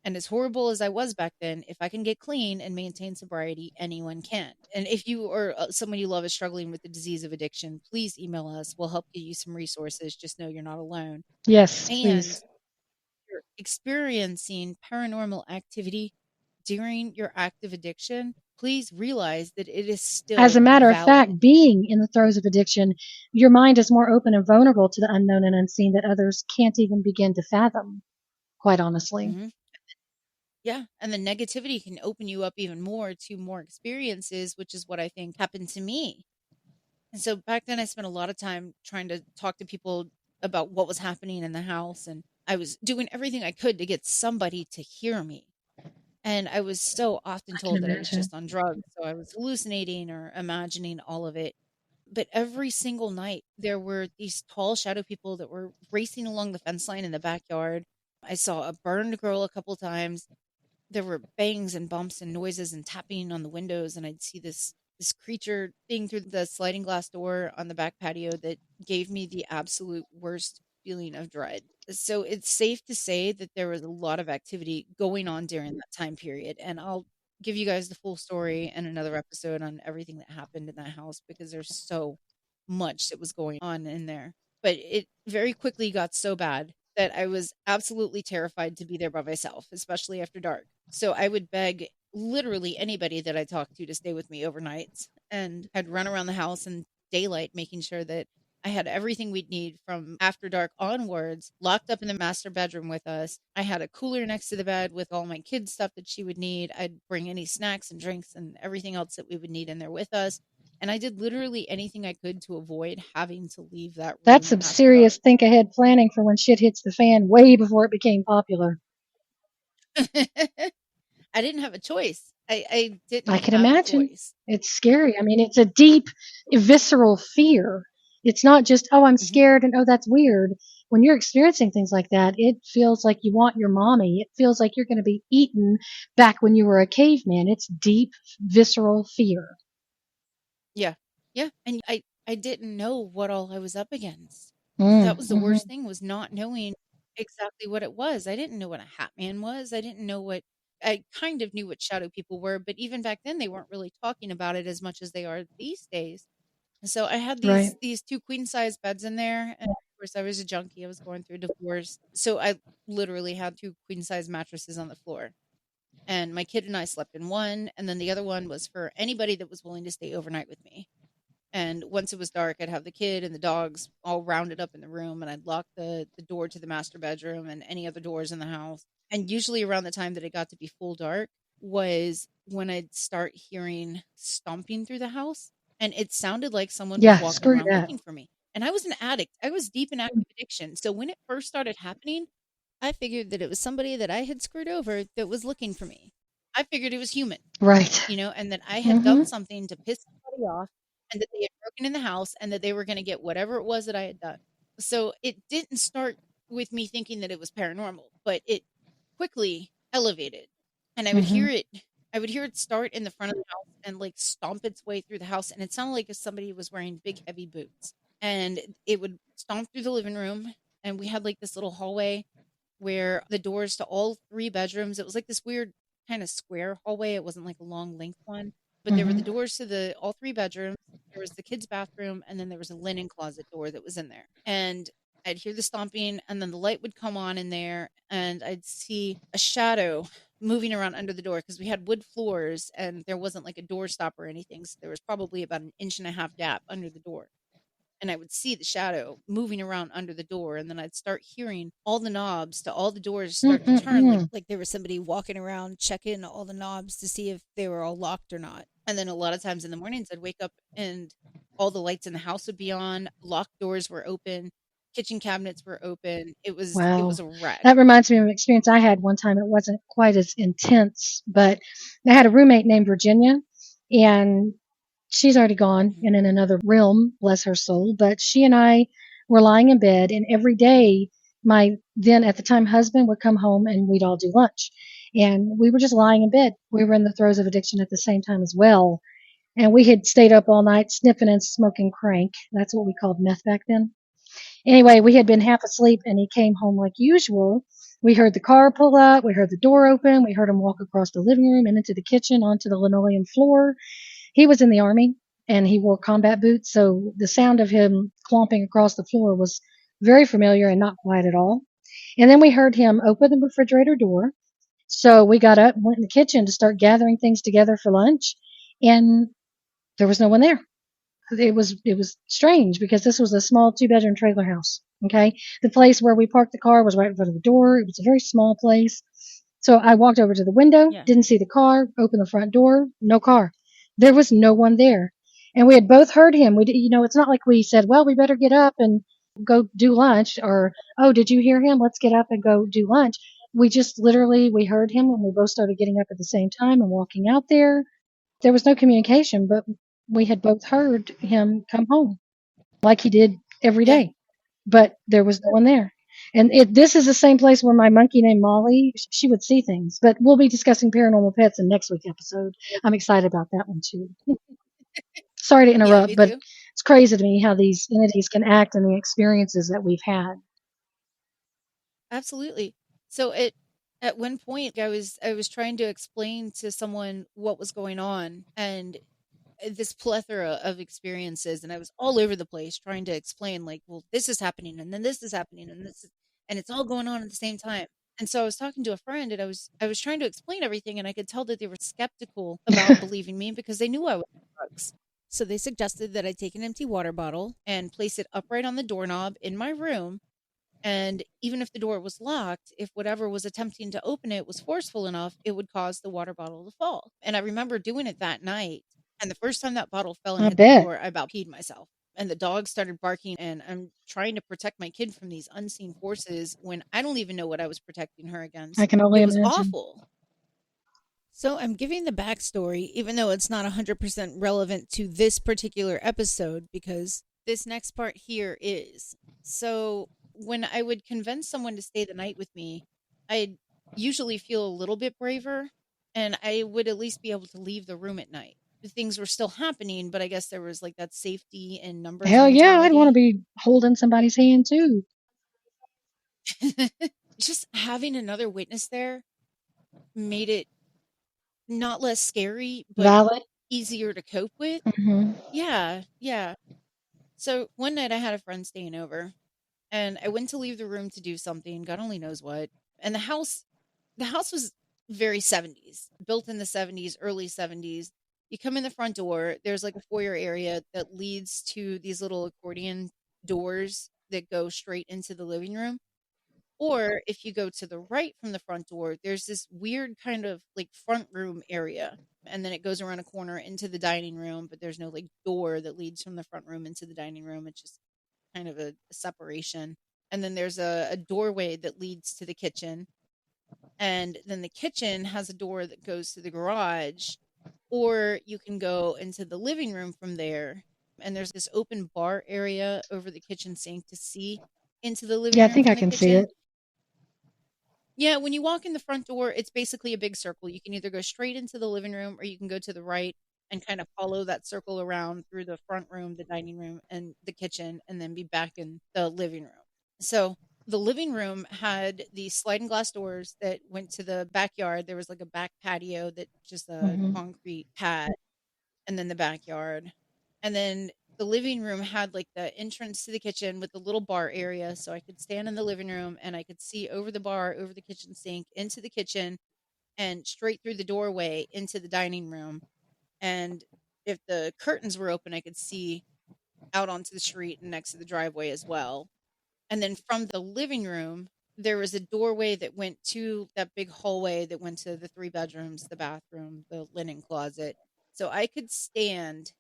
And as horrible as I was back then, if I can get clean and maintain sobriety, anyone can. And if you or someone you love is struggling with the disease of addiction, please email us. We'll help get you some resources. Just know you're not alone. Yes, And please. if you're experiencing paranormal activity during your active addiction, please realize that it is As a still matter of valid. fact, being in the throes of addiction, your mind is more open and vulnerable to the unknown and unseen that others can't even begin to fathom, quite honestly. Hmm. Yeah. And the negativity can open you up even more to more experiences, which is what I think happened to me. And so back then, I spent a lot of time trying to talk to people about what was happening in the house. And I was doing everything I could to get somebody to hear me. And I was so often I can told that I was imagine. just on drugs. So I was hallucinating or imagining all of it. But every single night, there were these tall shadow people that were racing along the fence line in the backyard. I saw a burned girl a couple times. There were bangs and bumps and noises and tapping on the windows, and I'd see this creature thing through the sliding glass door on the back patio that gave me the absolute worst feeling of dread. So it's safe to say that there was a lot of activity going on during that time period, and I'll give you guys the full story in another episode on everything that happened in that house because there's so much that was going on in there. But it very quickly got so bad that I was absolutely terrified to be there by myself, especially after dark. So I would beg literally anybody that I talked to stay with me overnight, and I'd run around the house in daylight, making sure that I had everything we'd need from after dark onwards, locked up in the master bedroom with us. I had a cooler next to the bed with all my kids' stuff that she would need. I'd bring any snacks and drinks and everything else that we would need in there with us. And I did literally anything I could to avoid having to leave that That's room some after dark. serious think ahead planning for when shit hits the fan way before it became popular. I didn't have a choice. I I didn't can have a imagine. choice. It's scary. I mean, it's a deep, visceral fear. It's not just, oh, I'm Mhm. scared and oh, that's weird. When you're experiencing things like that, it feels like you want your mommy. It feels like you're going to be eaten back when you were a caveman. It's deep, visceral fear. Yeah. Yeah, and I didn't know what all I was up against. That was the Mm-hmm. worst thing, was not knowing exactly what it was. I didn't know what a hat man was. I didn't know what I kind of knew what shadow people were, but even back then they weren't really talking about it as much as they are these days. And so I had Right. these 2 queen size beds in there, and of course I was a junkie. I was going through a divorce. So I literally had 2 queen size mattresses on the floor. And my kid and I slept in one, and then the other one was for anybody that was willing to stay overnight with me. And once it was dark, I'd have the kid and the dogs all rounded up in the room, and I'd lock the door to the master bedroom and any other doors in the house. And usually around the time that it got to be full dark was when I'd start hearing stomping through the house, and it sounded like someone was Yeah, walking screw around that. looking for me. And I was an addict. I was deep in active addiction. So when it first started happening, I figured that it was somebody that I had screwed over that was looking for me. I figured it was human, Right. and that I had Mm-hmm. done something to piss somebody off, and that they had broken in the house, and that they were going to get whatever it was that I had done. So it didn't start with me thinking that it was paranormal, but it quickly elevated. And I would Mm-hmm. hear it. I would hear it start in the front of the house and, like, stomp its way through the house, and it sounded like if somebody was wearing big, heavy boots. And it would stomp through the living room, and we had, like, this little hallway where the doors to all 3 bedrooms, it was like this weird kinda square hallway, it wasn't like a long length one, but there were the Hmm. doors to the all 3 bedrooms, there was the kids' bathroom, and then there was a linen closet door that was in there. And I'd hear the stomping, and then the light would come on in there, and I'd see a shadow moving around under the door because we had wood floors and there wasn't like a door stop or anything. So there was probably about an inch and a half gap under the door. And I would see the shadow moving around under the door, and then I'd start hearing all the knobs to all the doors start to turn, like Mm-mm-mm. there was somebody walking around checking all the knobs to see if they were all locked or not. And then a lot of times in the mornings, I'd wake up and all the lights in the house would be on, locked doors were open, kitchen cabinets were open. It was Wow. a wreck. That reminds me of an experience I had one time. It wasn't quite as intense, but I had a roommate named Virginia, and she's already gone Mhm. and in another realm, bless her soul. But she and I were lying in bed, and every day, my then at the time husband would come home and we'd all do lunch. And we were just lying in bed. We were in the throes of addiction at the same time as well. And we had stayed up all night sniffing and smoking crank. That's what we called meth back then. Anyway, we had been half asleep and he came home like usual. We heard the car pull up, we heard the door open, we heard him walk across the living room and into the kitchen onto the linoleum floor. He was in the army and he wore combat boots, so the sound of him clomping across the floor was very familiar and not quiet at all. And then we heard him open the refrigerator door. So we got up and went in the kitchen to start gathering things together for lunch, and there was no one there. It was strange because this was a small 2 bedroom trailer house. Okay, the place where we parked the car was right in front of the door. It was a very small place. So I walked over to the window, Yeah. didn't see the car, opened the front door, no car. There was no one there, and we had both heard him. It's not like we said, "Well, we better get up and go do lunch," or "Oh, did you hear him? Let's get up and go do lunch." We just literally we heard him, and we both started getting up at the same time and walking out there. There was no communication, but we had both heard him come home like he did every Yeah. day, but there was no one there. And this is the same place where my monkey named Molly, she would see things. But we'll be discussing paranormal pets in next week's episode. I'm excited about that one too. Sorry to Yeah, interrupt, me but too. it's crazy to me how these entities can act and the experiences that we've had. Absolutely. So at one point I was trying to explain to someone what was going on, and this plethora of experiences, and I was all over the place trying to explain, like, well, this is happening and then this is happening and it's all going on at the same time. And so I was talking to a friend and I was trying to explain everything, and I could tell that they were skeptical about believing me because they knew I was on drugs. So they suggested that I take an empty water bottle and place it upright on the doorknob in my room, and even if the door was locked, if whatever was attempting to open it was forceful enough, it would cause the water bottle to fall. And I remember doing it that night. And the first time that bottle fell and I hit the bet. floor, I about peed myself. And the dog started barking, and I'm trying to protect my kid from these unseen forces when I don't even know what I was protecting her I against. can It only was imagine. awful. So I'm giving the backstory, even though it's not 100% relevant to this particular episode, because this next part here is. So when I would convince someone to stay the night with me, I'd usually feel a little bit braver, and I would at least be able to leave the room at night. Things were still happening, but I guess there was like that safety in numbers Hell yeah, I'd want to mentality. be holding somebody's hand too. Just having another witness there made it not less scary, but Valid. easier to cope with. Hmm. Yeah, yeah. So one night I had a friend staying over, and I went to leave the room to do something, God only knows what. And the house was very 70s, built in the 70s, early 70s. You come in the front door, there's like a foyer area that leads to these little accordion doors that go straight into the living room. Or if you go to the right from the front door, there's this weird kind of like front room area. And then it goes around a corner into the dining room, but there's no like door that leads from the front room into the dining room. It's just kind of a separation. And then there's a doorway that leads to the kitchen. And then the kitchen has a door that goes to the garage. Or you can go into the living room from there. And there's this open bar area over the kitchen sink to see into the living Yeah, I room think I from the can see kitchen. it. Yeah, when you walk in the front door, it's basically a big circle. You can either go straight into the living room or you can go to the right and kind of follow that circle around through the front room, the dining room, and the kitchen, and then be back in the living room. So the living room had these sliding glass doors that went to the backyard. There was like a back patio that just a Hmm. concrete pad, and then the backyard. And then the living room had like the entrance to the kitchen with the little bar area. So I could stand in the living room and I could see over the bar, over the kitchen sink, into the kitchen, and straight through the doorway into the dining room. And if the curtains were open, I could see out onto the street and next to the driveway as well. And then from the living room, there was a doorway that went to that big hallway that went to the three bedrooms, the bathroom, the linen closet. So I could stand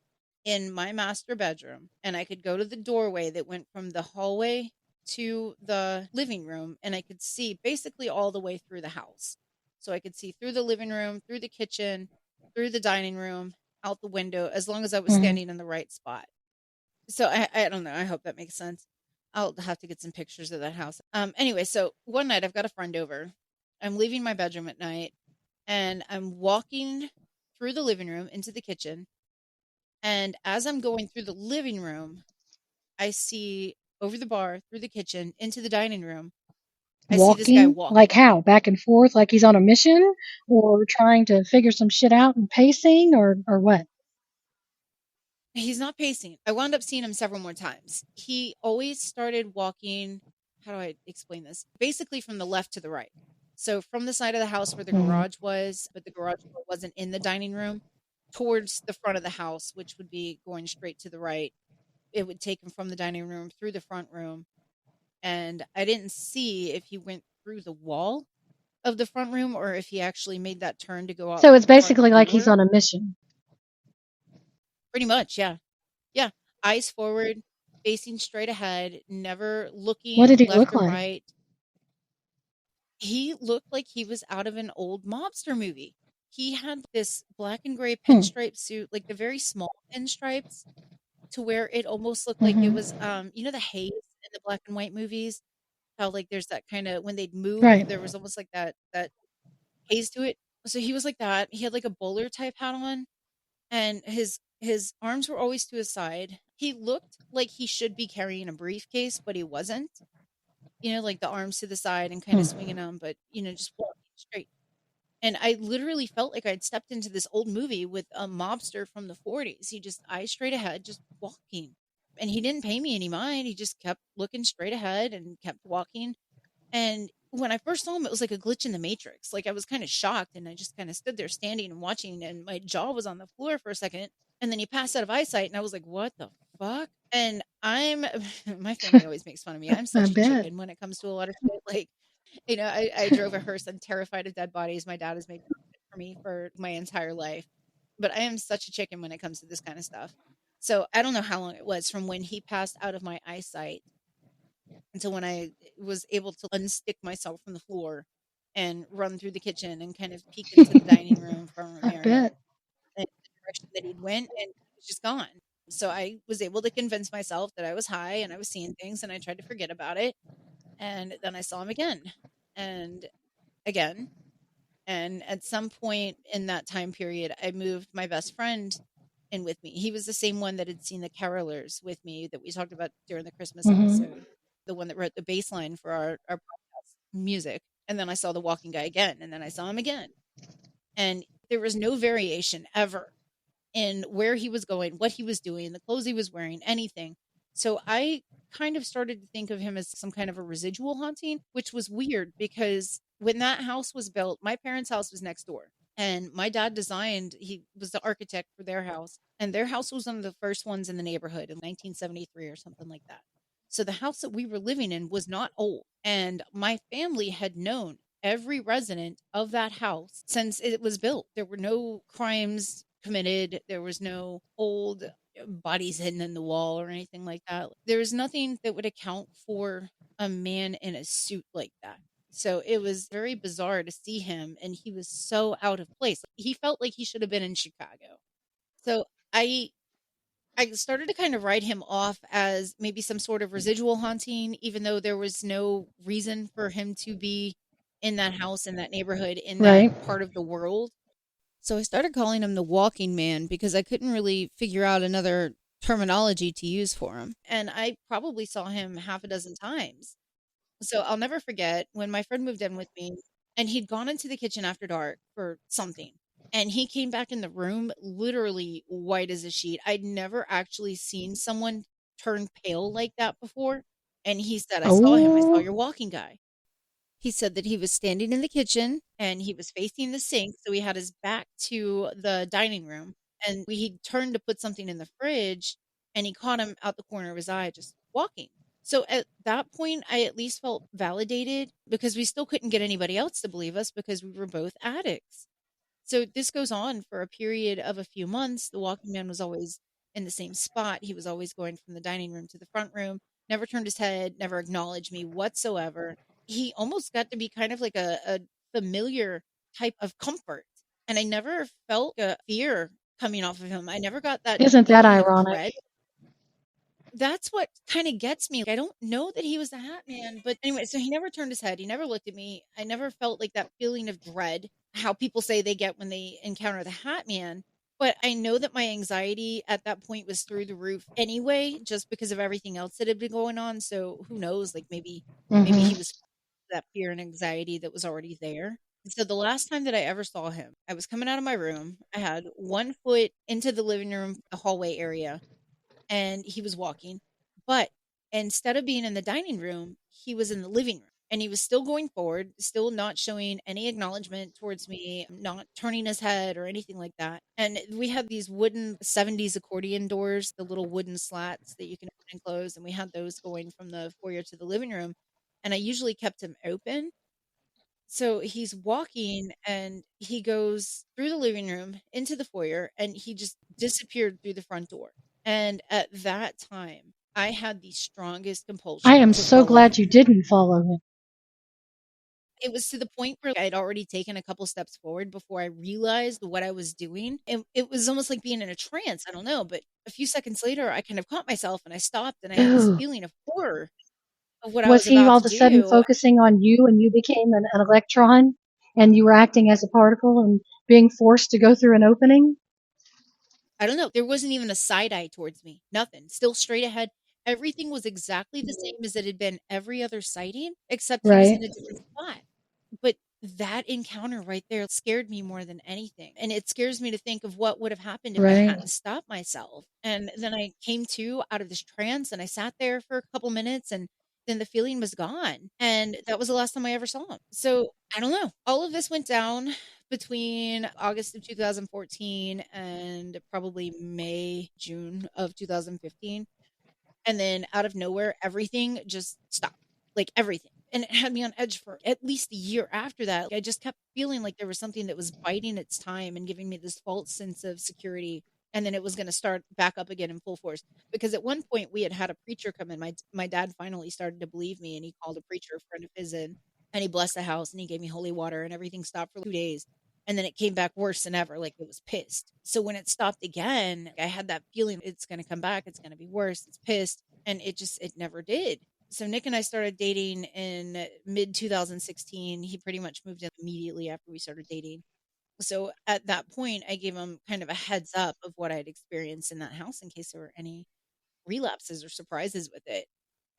in my master bedroom and I could go to the doorway that went from the hallway to the living room and I could see basically all the way through the house. So I could see through the living room, through the kitchen, through the dining room, out the window, as long as I was Hmm. standing in the right spot. So I don't know. I hope that makes sense. I'll have to get some pictures of that house. Anyway, so one night I've got a friend over. I'm leaving my bedroom at night and I'm walking through the living room into the kitchen. And as I'm going through the living room, I see over the bar, through the kitchen, into the dining room, I see this guy Walking like walking. how? Back and forth like he's on a mission or trying to figure some shit out and pacing or what? He's not pacing. I wound up seeing him several more times. He always started walking. How do I explain this? Basically, from the left to the right. So, from the side of the house where the Hmm. garage was, but the garage door wasn't in the dining room, towards the front of the house, which would be going straight to the right. It would take him from the dining room through the front room. And I didn't see if he went through the wall of the front room or if he actually made that turn to go out So it's the front basically like he's door. on a mission. Pretty much, yeah. Yeah, eyes forward, facing straight ahead, never What looking did he left look or like? right. He looked like he was out of an old mobster movie. He had this black and gray Hmm. pinstripe suit, like the very small pinstripes, to where it almost looked like it Hmm. was, the haze in the black and white movies. How like there's that kind of when they'd move, Right. there was almost like that haze to it. So he was like that. He had like a bowler type hat on, and his arms were always to his side. He looked like he should be carrying a briefcase, but he wasn't. Like the arms to the side and kind of Hmm. swinging them, but just walking straight. And I literally felt like I'd stepped into this old movie with a mobster from the 40s. He just eyes straight ahead, just walking. And he didn't pay me any mind. He just kept looking straight ahead and kept walking. And when I first saw him, it was like a glitch in the matrix. Like I was kind of shocked and I just kind of stood there standing and watching and my jaw was on the floor for a second. And then he passed out of eyesight and I was like, what the fuck? And I'm my family always makes fun of me. I'm I such a bet. chicken when it comes to a lot of shit. Like, I drove a hearse. I'm terrified of dead bodies. My dad has made it for me for my entire life. But I am such a chicken when it comes to this kind of stuff. So I don't know how long it was from when he passed out of my eyesight until when I was able to unstick myself from the floor and run through the kitchen and kind of peek into the dining room from an I area bet. and the direction that he'd went, and he was just gone. So I was able to convince myself that I was high and I was seeing things and I tried to forget about it. And then I saw him again and again. And at some point in that time period, I moved my best friend in with me. He was the same one that had seen the carolers with me that we talked about during the Christmas Hmm. episode, the one that wrote the bass line for our podcast music. And then I saw the walking guy again, and then I saw him again. And there was no variation ever in where he was going, what he was doing, the clothes he was wearing, anything. So I kind of started to think of him as some kind of a residual haunting, which was weird because when that house was built, my parents' house was next door. And my dad he was the architect for their house. And their house was one of the first ones in the neighborhood in 1973 or something like that. So the house that we were living in was not old. And my family had known every resident of that house since it was built. There were no crimes committed. There was no old bodies hidden in the wall or anything like that. There was nothing that would account for a man in a suit like that. So it was very bizarre to see him, and he was so out of place. He felt like he should have been in Chicago. So I I started to kind of write him off as maybe some sort of residual haunting, even though there was no reason for him to be. in that house, in that neighborhood, in that Right. part of the world. So I started calling him the walking man because I couldn't really figure out another terminology to use for him. And I probably saw him half a dozen times. So I'll never forget when my friend moved in with me and he'd gone into the kitchen after dark for something. And he came back in the room literally white as a sheet. I'd never actually seen someone turn pale like that before. And he said, I saw him. I saw Oh, your walking guy. He said that he was standing in the kitchen and he was facing the sink, so he had his back to the dining room, and he turned to put something in the fridge, and he caught him out the corner of his eye just walking. So at that point, I at least felt validated because we still couldn't get anybody else to believe us because we were both addicts. So this goes on for a period of a few months. The walking man was always in the same spot. He was always going from the dining room to the front room, never turned his head, never acknowledged me whatsoever. He almost got to be kind of like a familiar type of comfort. And I never felt a fear coming off of him. I never got that isn't that feeling of ironic? dread. That's what kinda gets me. I don't know that he was the Hat Man, but anyway, so he never turned his head, he never looked at me. I never felt like that feeling of dread, how people say they get when they encounter the Hat Man, but I know that my anxiety at that point was through the roof anyway, just because of everything else that had been going on, so who knows, like, maybe Hmm. he was that fear and anxiety that was already there. And so the last time that I ever saw him, I was coming out of my room, I had 1 foot into the living room, the hallway area, and he was walking. But instead of being in the dining room, he was in the living room. And he was still going forward, still not showing any acknowledgement towards me, not turning his head or anything like that. And we had these wooden 70s accordion doors, the little wooden slats that you can open and close. And we had those going from the foyer to the living room. And I usually kept them open, so he's walking and he goes through the living room into the foyer and he just disappeared through the front door. And at that time, I had the strongest I compulsion am to so follow glad him. you didn't follow him. It was to the point where I'd already taken a couple steps forward before I realized what I was doing. And it was almost like being in a trance. I don't know. But a few seconds later, I kind of caught myself and I stopped and I had this Ooh. feeling of horror of what I Was was he about all to of a sudden do. focusing on you and you became an electron and you were acting as a particle and being forced to go through an opening? I don't know. There wasn't even a side eye towards me. Nothing. Still straight ahead. Everything was exactly the same as it had been every other sighting, except he was Right, in a different spot. But that encounter right there scared me more than anything. And it scares me to think of what would have happened if I right. hadn't stopped myself. And then I came to out of this trance and I sat there for a couple minutes and then the feeling was gone. And that was the last time I ever saw him. So I don't know. All of this went down between August of 2014 and probably May, June of 2015. And then out of nowhere, everything just stopped, like everything. And it had me on edge for at least a year after that. I just kept feeling like there was something that was biding its time and giving me this false sense of security. And then it was going to start back up again in full force. Because at one point we had a preacher come in. My dad finally started to believe me, and he called a preacher, a friend of his, in, and he blessed the house and he gave me holy water, and everything stopped for 2 days. And then it came back worse than ever, like it was pissed. So when it stopped again, I had that feeling it's going to come back. It's going to be worse. It's pissed, and it never did. So Nick and I started dating in mid 2016. He pretty much moved in immediately after we started dating. So at that point, I gave him kind of a heads up of what I'd experienced in that house in case there were any relapses or surprises with it.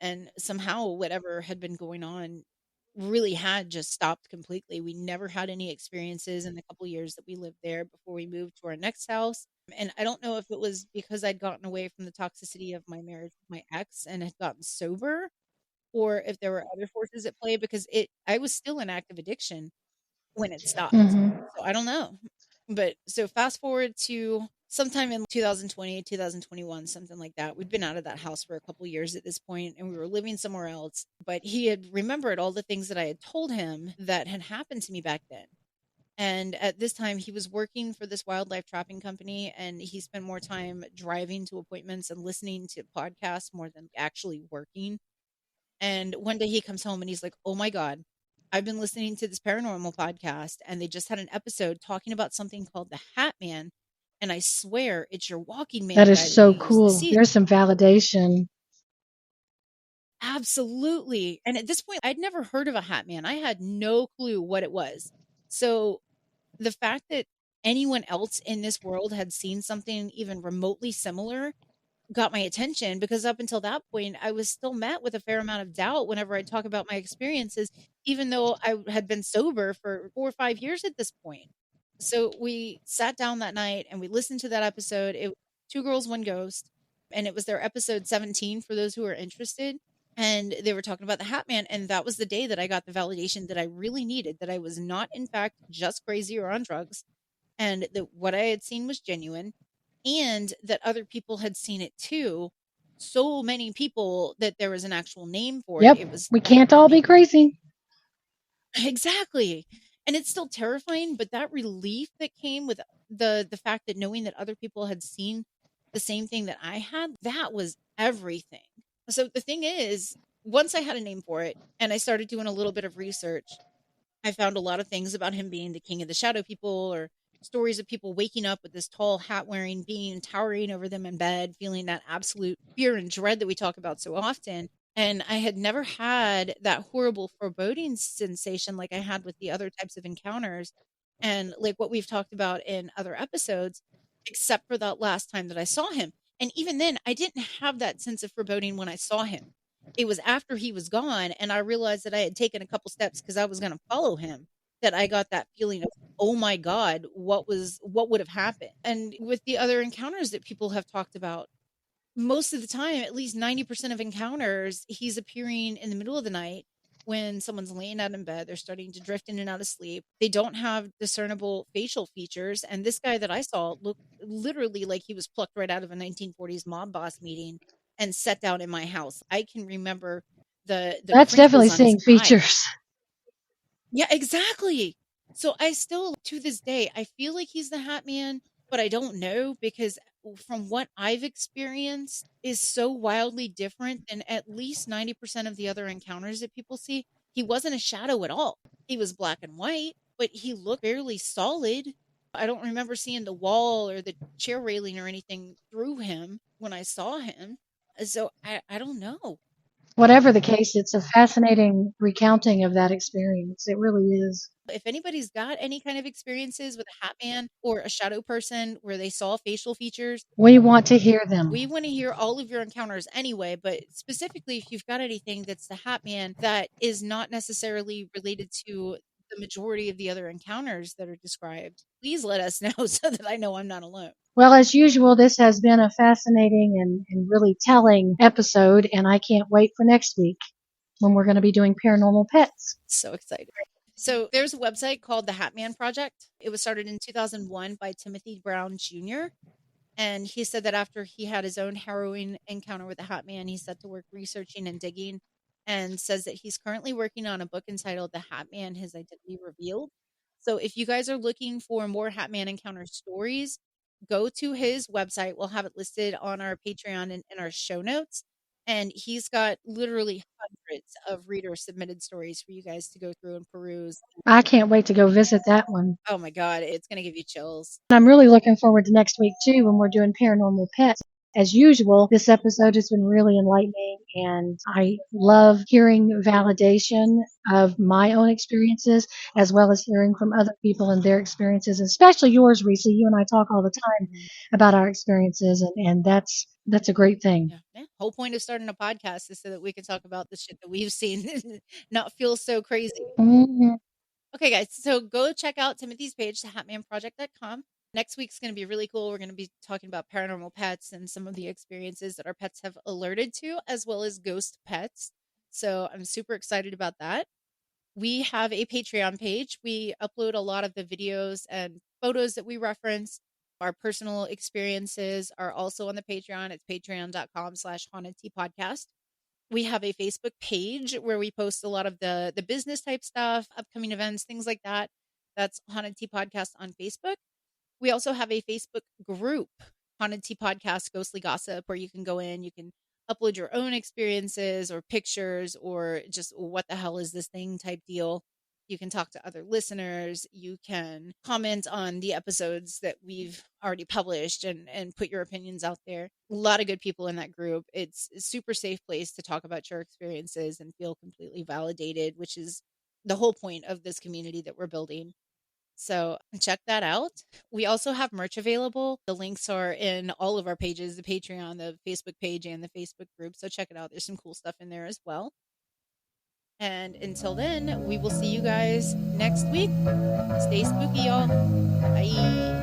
And somehow whatever had been going on really had just stopped completely. We never had any experiences in the couple years that we lived there before we moved to our next house. And I don't know if it was because I'd gotten away from the toxicity of my marriage with my ex and had gotten sober, or if there were other forces at play, because it I was still in active addiction when it stopped. Hmm. So I don't know. But so fast forward to sometime in 2020, 2021, something like that. We'd been out of that house for a couple years at this point and we were living somewhere else, but he had remembered all the things that I had told him that had happened to me back then. And at this time, he was working for this wildlife trapping company, and he spent more time driving to appointments and listening to podcasts more than actually working. And one day he comes home and he's like, "Oh my God, I've been listening to this paranormal podcast and they just had an episode talking about something called the Hat Man. And I swear it's your walking That man is guy that you so used to cool. see." There's some validation. Absolutely. And at this point, I'd never heard of a hat man. I had no clue what it was. So the fact that anyone else in this world had seen something even remotely similar got my attention, because up until that point, I was still met with a fair amount of doubt whenever I talk about my experiences, even though I had been sober for 4 or 5 years at this point. So we sat down that night and we listened to that episode. It was Two Girls, One Ghost, and it was their episode 17 for those who are interested. And they were talking about the Hat Man, and that was the day that I got the validation that I really needed, that I was not, in fact, just crazy or on drugs, and that what I had seen was genuine, and that other people had seen it too. So many people that there was an actual name for it. Yep, It was we can't all be crazy. exactly. And it's still terrifying, but that relief that came with the fact that knowing that other people had seen the same thing that I had, that was everything. So the thing is, once I had a name for it and I started doing a little bit of research, I found a lot of things about him being the king of the shadow people, or stories of people waking up with this tall hat wearing being towering over them in bed, feeling that absolute fear and dread that we talk about so often. And I had never had that horrible foreboding sensation like I had with the other types of encounters, and like what we've talked about in other episodes, except for that last time that I saw him. And even then, I didn't have that sense of foreboding when I saw him. It was after he was gone and I realized that I had taken a couple steps because I was going to follow him, that I got that feeling of, oh my God, what would have happened? And with the other encounters that people have talked about, most of the time, at least 90% of encounters, he's appearing in the middle of the night when someone's laying out in bed. They're starting to drift in and out of sleep. They don't have discernible facial features. And this guy that I saw looked literally like he was plucked right out of a 1940s mob boss meeting and set down in my house. I can remember the That's definitely crinkles on his seeing eye. features. Yeah, exactly. So I still, to this day, I feel like he's the Hat Man, but I don't know, because from what I've experienced is so wildly different than at least 90% of the other encounters that people see. He wasn't a shadow at all. He was black and white, but he looked fairly solid. I don't remember seeing the wall or the chair railing or anything through him when I saw him. So I don't know. Whatever the case, it's a fascinating recounting of that experience. It really is. If anybody's got any kind of experiences with a hat man or a shadow person where they saw facial features, We want to hear them. we want to hear all of your encounters anyway. But specifically, if you've got anything that's the hat man that is not necessarily related to the majority of the other encounters that are described, please let us know so that I know I'm not alone. Well, as usual, this has been a fascinating and really telling episode, and I can't wait for next week when we're going to be doing paranormal pets. So excited. So there's a website called the Hat Man Project. It was started in 2001 by Timothy Brown Jr. And he said that after he had his own harrowing encounter with the Hat Man, he set to work researching and digging, and says that he's currently working on a book entitled The Hat Man, His Identity Revealed. So if you guys are looking for more Hat Man encounter stories, go to his website. We'll have it listed on our Patreon and in our show notes. And he's got literally hundreds of reader submitted stories for you guys to go through and peruse. I can't wait to go visit that one. Oh my God, it's going to give you chills. I'm really looking forward to next week too when we're doing paranormal pets. As usual, this episode has been really enlightening, and I love hearing validation of my own experiences as well as hearing from other people and their experiences, especially yours, Reese. You and I talk all the time Mhm. about our experiences, and that's a great thing. Yeah, yeah. Whole point of starting a podcast is so that we can talk about the shit that we've seen and not feel so crazy. Mhm. Okay, guys, so go check out Timothy's page, thehatmanproject.com. Next week's going to be really cool. We're going to be talking about paranormal pets and some of the experiences that our pets have alerted to, as well as ghost pets. So I'm super excited about that. We have a Patreon page. We upload a lot of the videos and photos that we reference. Our personal experiences are also on the Patreon. It's patreon.com/haunted tea podcast. We have a Facebook page where we post a lot of the business type stuff, upcoming events, things like that. That's Haunted Tea Podcast on Facebook. We also have a Facebook group, Haunted Tea Podcast Ghostly Gossip, where you can go in, you can upload your own experiences or pictures or just what the hell is this thing type deal. You can talk to other listeners. You can comment on the episodes that we've already published and put your opinions out there. A lot of good people in that group. It's a super safe place to talk about your experiences and feel completely validated, which is the whole point of this community that we're building. So check that out. We also have merch available. The links are in all of our pages, the Patreon, the Facebook page, and the Facebook group. So check it out. There's some cool stuff in there as well. And until then, we will see you guys next week. Stay spooky, y'all. Bye.